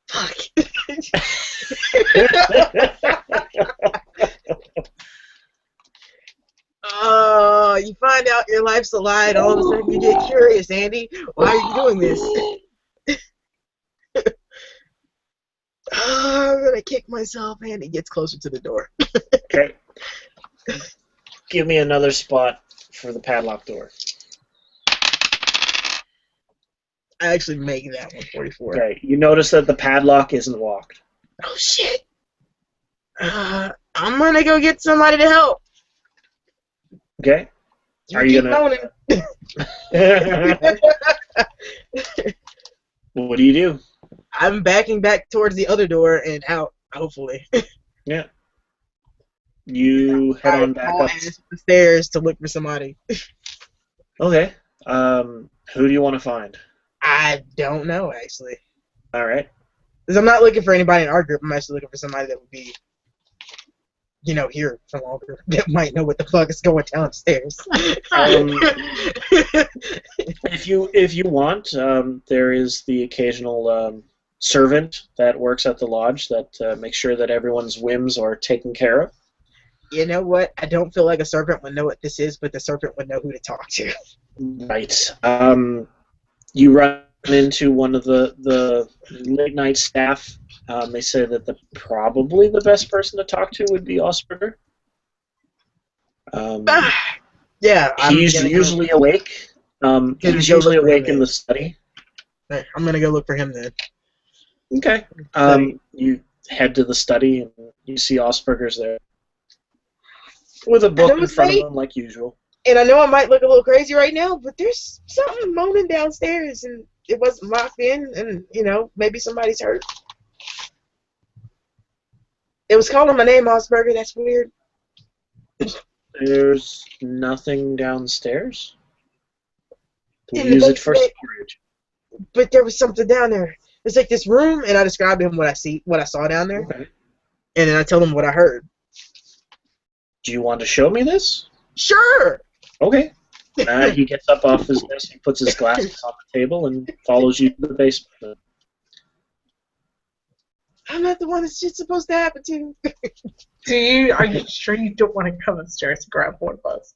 Fuck. You find out your life's a lie, and all of a sudden you get curious, Andy. Why are you doing this? I'm gonna kick myself, and he gets closer to the door. Okay. Give me another spot for the padlock door. I actually make that one 44. Okay. You notice that the padlock isn't locked. Oh shit! I'm gonna go get somebody to help. Okay. Are you keep gonna? moaning. What do you do? I'm backing back towards the other door and out, hopefully. Yeah. You head on back up the stairs to look for somebody. Okay. Who do you want to find? I don't know, actually. All right. Because I'm not looking for anybody in our group. I'm actually looking for somebody that would be, here for longer. That might know what the fuck is going downstairs. If you want, there is the occasional servant that works at the lodge that makes sure that everyone's whims are taken care of. You know what? I don't feel like a servant would know what this is, but the servant would know who to talk to. Right. You run into one of the late night staff. They say that probably the best person to talk to would be Osberger. Yeah. He's usually awake. He's usually awake in the study. Right, I'm gonna go look for him then. Okay. You head to the study and you see Osberger's there with a book in front of him, like usual. And I know I might look a little crazy right now, but there's something moaning downstairs, and it wasn't locked in, and maybe somebody's hurt. It was calling my name, Osberger. That's weird. There's nothing downstairs. We'll use it for storage. But there was something down there. It's like this room, and I described to him what I saw down there, okay. And then I told him what I heard. Do you want to show me this? Sure. Okay. He gets up off his desk, he puts his glasses on the table, and follows you to the basement. I'm not the one that's shit's supposed to happen to. Are you sure you don't want to come upstairs and grab one of us?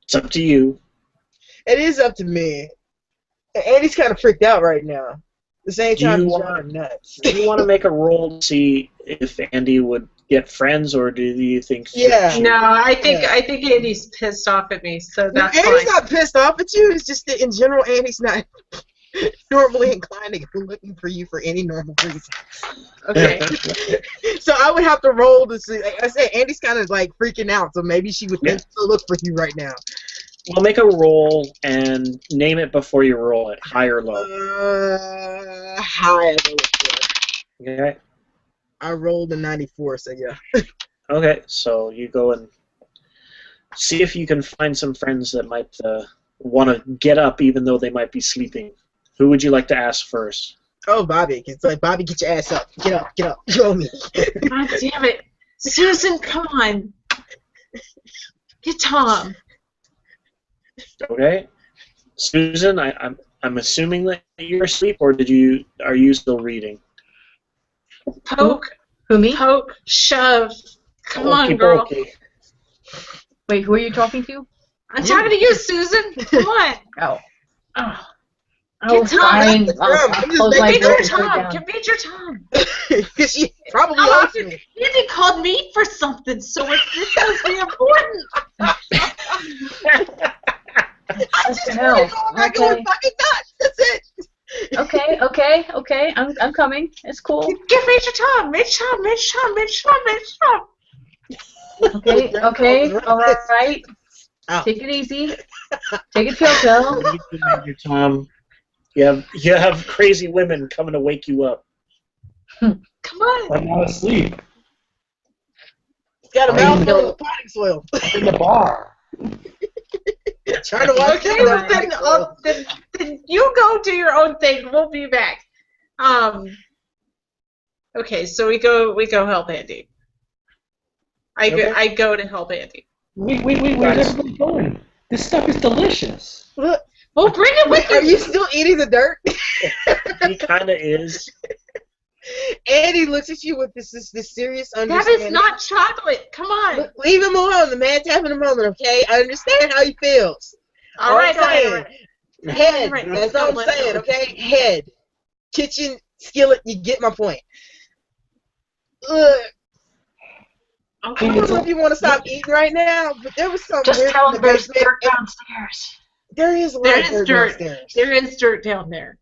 It's up to you. It is up to me. Andy's kind of freaked out right now. At the same time, he's driving nuts. Do you want to make a roll to see if Andy would get friends, or do you think? Yeah. No, I think Andy's pissed off at me, so that's fine. Andy's not pissed off at you. It's just that in general, Andy's not normally inclined to go looking for you for any normal reason. Okay. So I would have to roll to see. Like I said, Andy's kind of like freaking out, so maybe she would think to look for you right now. Well, make a roll and name it before you roll it, high or low. High. Okay. I rolled a 94, so yeah. Okay, so you go and see if you can find some friends that might want to get up even though they might be sleeping. Who would you like to ask first? Oh, Bobby. It's like, Bobby, get your ass up. Get up. Show me. God damn it. Susan, come on. Get Tom. Okay. Susan, I'm assuming that you're asleep, or are you still reading? Poke. Who, me? Poke. Shove. Come on, girl. Wait, who are you talking to? I'm talking to you, Susan. Come on. Oh, fine. I'll close my door and sit Tom. down. Get Major Tom. She probably loves me. Andy called me for something, so this must be important. What the hell? Okay. That's it. Okay. I'm coming. It's cool. Get Major Tom. Okay. All right. Take it easy. Take it chill. Major Tom. You have crazy women coming to wake you up. Come on. I'm not asleep. got a I'm in mouthful of potting soil. in the bar. Trying to walk Okay, through well, that potting soil. then you go do your own thing. We'll be back. Okay, so we go help Andy. Okay. I go to help Andy. Wait, where's everybody going? This stuff is delicious. Look, Well, bring it with are you. you still eating the dirt? He kind of is. Andy looks at you with this serious That understanding. is not chocolate. Come on. Look, leave him alone. The man's having a moment, okay? I understand how he feels. All right. Head. Right. That's all I'm saying, okay? Head. Kitchen skillet. You get my point. Ugh. I don't know if you want to stop eating right now, but there was some Just weird tell in the them there's basement. dirt downstairs. There is a lot There of is dirt dirt. downstairs. There is dirt down there.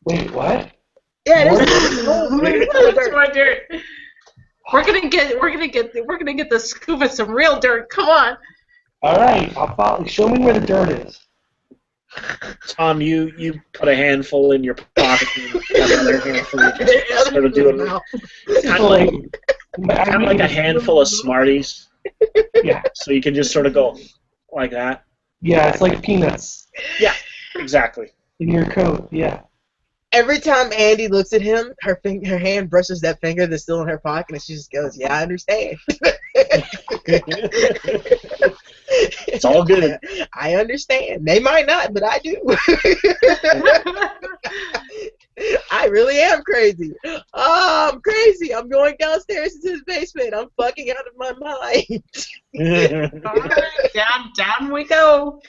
Wait, what? Yeah, there's There's more dirt. We're gonna get the scoop of some real dirt. Come on. All right, I'll follow. Show me where the dirt is. Tom, you put a handful in your pocket and another handful. You just sort of do it. Kind of like a handful of Smarties. Yeah. So you can just sort of go like that. Yeah, it's like peanuts Yeah, exactly. in your coat. Yeah. Every time Andy looks at him, her hand brushes that finger that's still in her pocket, and she just goes, "Yeah, I understand." It's all good. I understand. They might not, but I do. I really am crazy. Oh, I'm crazy. I'm going downstairs into the basement. I'm fucking out of my mind. All right, down we go.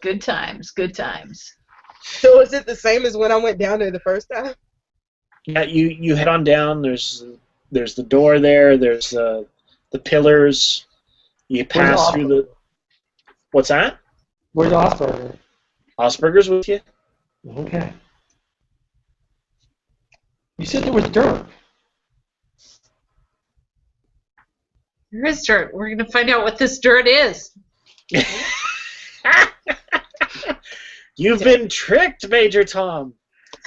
Good times, good times. So is it the same as when I went down there the first time? Yeah, you head on down. There's the door there. There's the pillars. You pass through the. What's that? Where's Osberger? Osberger's with you. Okay. You said there was dirt. There is dirt. We're gonna find out what this dirt is. You've been tricked, Major Tom.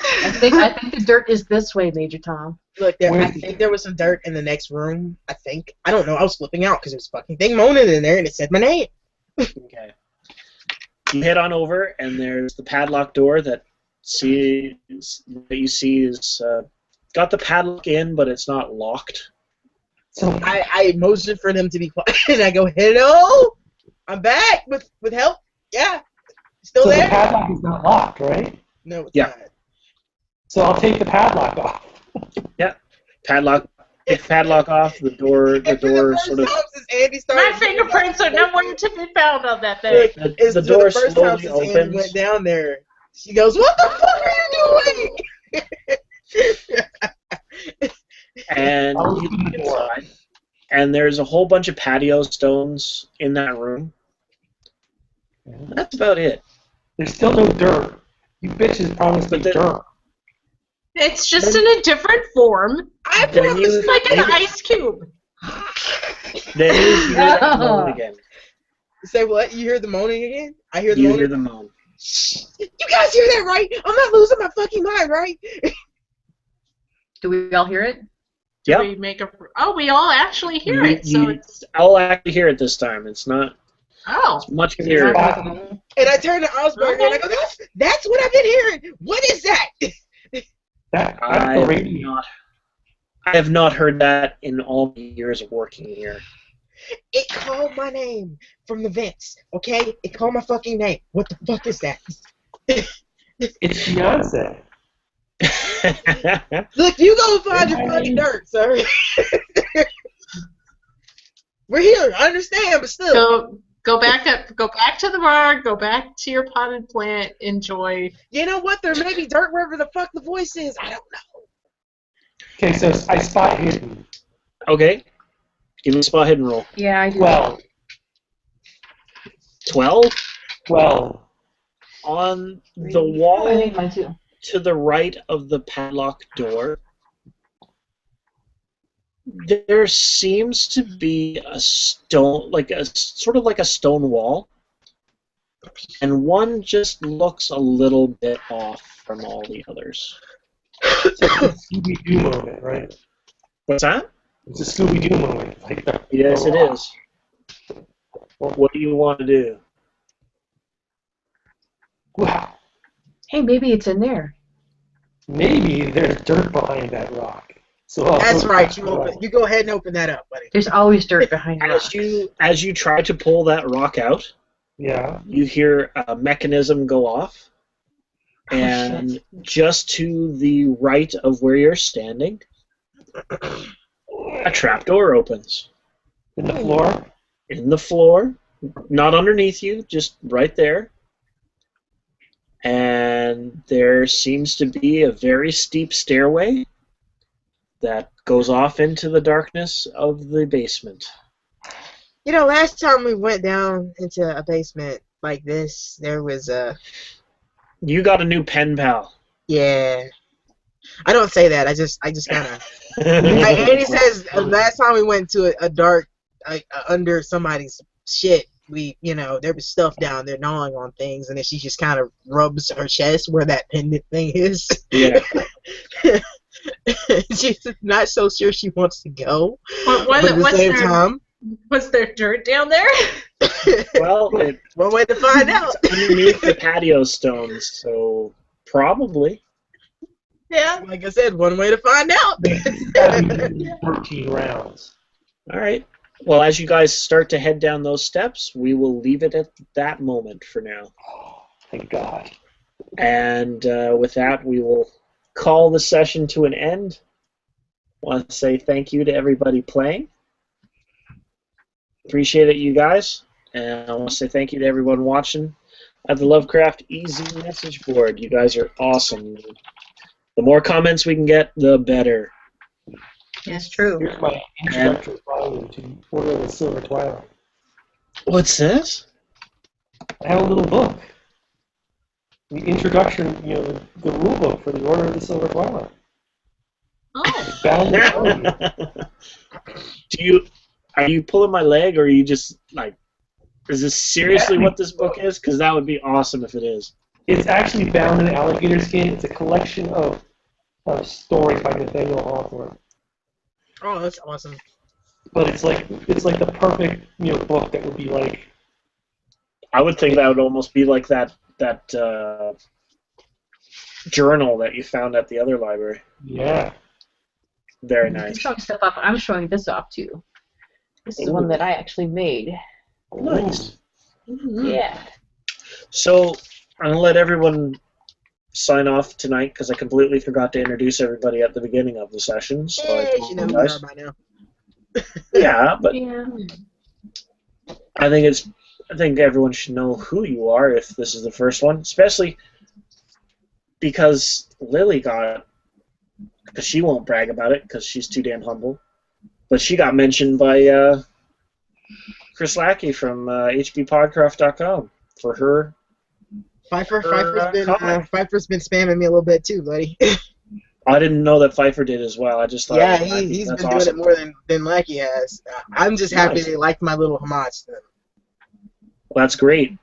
I think the dirt is this way, Major Tom. Look, I think there was some dirt in the next room. I think. I don't know. I was flipping out because there was a fucking thing moaning in there, and it said my name. Okay. You head on over, and there's the padlock door that you see is got the padlock in, but it's not locked. So I motioned for them to be quiet, and I go, "Hello, I'm back with help. Yeah, still so there." the padlock is not locked, right? No, it's Yeah. not. So I'll take the padlock off. Yeah. Take the padlock off. The door And for the first sort of. time since Andy started, My fingerprints are nowhere to be found on that thing. The door slowly Andy opens. went down there. She goes, "What the fuck are you doing?" And you look inside, and there's a whole bunch of patio stones in that room. That's about it. There's still no dirt. You bitches promised me dirt. It's just in a different form. I Then promise. you- Like an ice cube. Then you hear that moan again. Say what? You hear the moaning again? I hear the You moaning. hear the moan. You guys hear that, right? I'm not losing my fucking mind, right? Do we all hear it? Yep. We make a. Oh, we all actually hear it. So it's. I'll actually hear it this time. It's not. Oh. It's much clearer. And I turn to Osborne and I go, that's what I've been hearing. What is that? That's I the radio. have not heard that in all the years of working here. It called my name from the vents, okay? It called my fucking name. What the fuck is that? It's Beyonce. Look, you go find your fucking dirt, sir. We're here. I understand, but still. Go back up. Go back to the bar. Go back to your potted plant. Enjoy. You know what? There may be dirt wherever the fuck the voice is. I don't know. Okay, so I spot hidden. Okay. Give me a spot hidden roll. Yeah, I do. 12? 12. On the Oh, I wall think mine too. to the right of the padlock door, there seems to be a stone, sort of like a stone wall, and one just looks a little bit off from all the others. So it's a Scooby-Doo moment, right? What's that? It's a Scooby-Doo moment. Yes, it is. What do you want to do? Wow. Hey, maybe it's in there. Maybe there's dirt behind that rock. So That's right. You go ahead and open that up, buddy. There's always dirt behind rocks. As you try to pull that rock out, yeah, you hear a mechanism go off, and just to the right of where you're standing, a trapdoor opens. in the floor. In the floor, not underneath you, just right there. And there seems to be a very steep stairway that goes off into the darkness of the basement. You know, last time we went down into a basement like this, there was a... You got a new pen pal. Yeah. I don't say that. I just kind of... And he says, last time we went to a dark, under somebody's shit, there was stuff down there gnawing on things, and then she just kind of rubs her chest where that pendant thing is. Yeah. She's not so sure she wants to go. But at the same time... Was there dirt down there? Well, one way to find out. Underneath the patio stones, so probably. Yeah. Like I said, one way to find out. 13 rounds. All right. Well, as you guys start to head down those steps, we will leave it at that moment for now. Oh, thank God. And with that, we will call the session to an end. I want to say thank you to everybody playing. Appreciate it, you guys. And I want to say thank you to everyone watching at the Lovecraft Easy message board. You guys are awesome. The more comments we can get, the better. That's true. Here's my introductory volume to Order of the Silver Twilight. What's this? I have a little book. The introduction, the rule book for the Order of the Silver Twilight. Oh. Bound in Are you pulling my leg, or are you just is this seriously what this book is? Because that would be awesome if it is. It's actually bound in alligator skin. It's a collection of stories by Nathaniel Hawthorne. Oh, that's awesome. But it's like the perfect book that would be like. I would think that would almost be like that journal that you found at the other library. Yeah. Very nice. Showing stuff off. I'm showing this off too. This is one that I actually made. Nice. Yeah. So I'm gonna let everyone sign off tonight because I completely forgot to introduce everybody at the beginning of the session. So I You know who we are by now. Yeah, but Yeah. I think everyone should know who you are if this is the first one, especially because Lily got, because she won't brag about it because she's too damn humble, but she got mentioned by Chris Lackey from hbpodcraft.com for her. Pfeiffer's been spamming me a little bit too, buddy. I didn't know that Pfeiffer did as well. I just thought. Yeah, he's been doing it more than Lackey has. I'm just happy they liked my little homage to them. Well, that's great.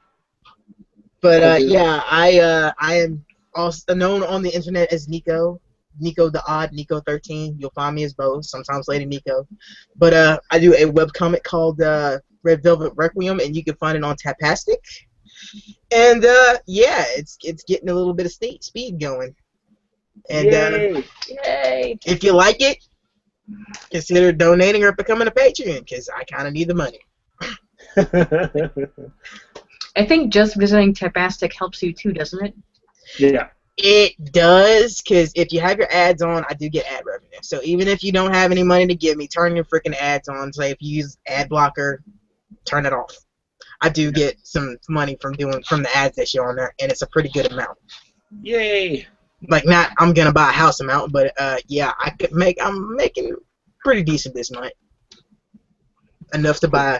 But yeah, I am also known on the internet as Nico the Odd, Nico13. You'll find me as both, sometimes Lady Nico. But I do a webcomic called Red Velvet Requiem, and you can find it on Tapastic. And yeah, it's getting a little bit of speed going. And Yay! If you like it, consider donating or becoming a Patreon, because I kind of need the money. I think just visiting Tapastic helps you too, doesn't it? Yeah. It does, because if you have your ads on, I do get ad revenue. So even if you don't have any money to give me, turn your freaking ads on. Say if you use ad blocker, turn it off. I do get some money from the ads that show on there, and it's a pretty good amount. Yay! Like, not I'm gonna buy a house amount, but yeah, I'm making pretty decent this night. Enough to buy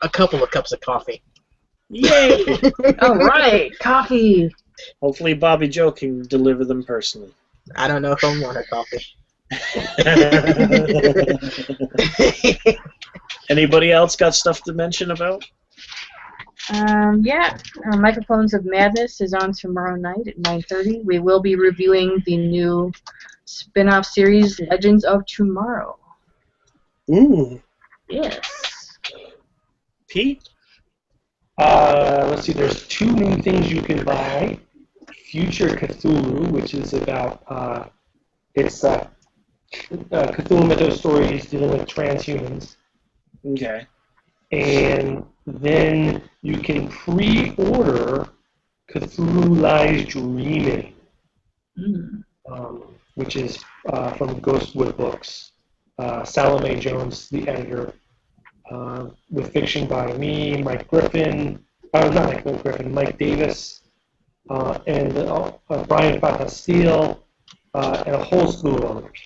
a couple of cups of coffee. Yay! All right, coffee. Hopefully Bobby Joe can deliver them personally. I don't know if I want her coffee. Anybody else got stuff to mention about? Yeah, Microphones of Madness is on tomorrow night at 9:30. We will be reviewing the new spin-off series, Legends of Tomorrow. Ooh. Yes. Pete? Let's see, there's 2 new things you can buy. Future Cthulhu, which is about, Cthulhu Mythos stories dealing with transhumans. Okay. And then you can pre-order Cthulhu Lies Dreaming, which is from Ghostwood Books. Salome Jones, the editor, with fiction by me, Mike Griffin, not Mike Griffin, Mike Davis, and Brian Fatastille, and a whole slew of others.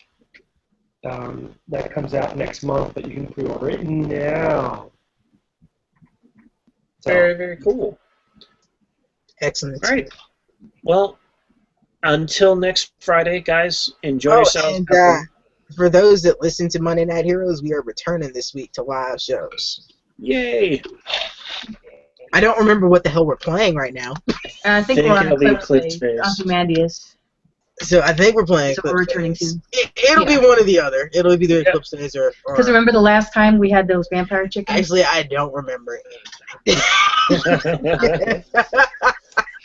That comes out next month, but you can pre-order it now. So, Very, very cool. Excellent. All right. Well, until next Friday, guys, enjoy yourselves. And for those that listen to Monday Night Heroes, we are returning this week to live shows. Yay! I don't remember what the hell we're playing right now. I think we're on it'll be Eclipse Eclipse Phase. Phase. So I think we're playing. So we're returning to. It'll be one or the other. It'll be the Eclipse Phase or. Because remember the last time we had those vampire chickens? Actually, I don't remember anything.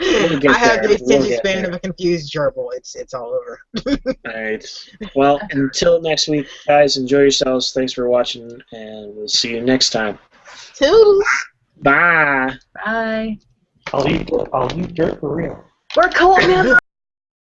We'll I have the attention get span there. of a confused gerbil. It's all over. All right. Well, until next week, guys, enjoy yourselves. Thanks for watching, and we'll see you next time. Toodles. Bye. Bye. I'll eat dirt for real. We're co-op members.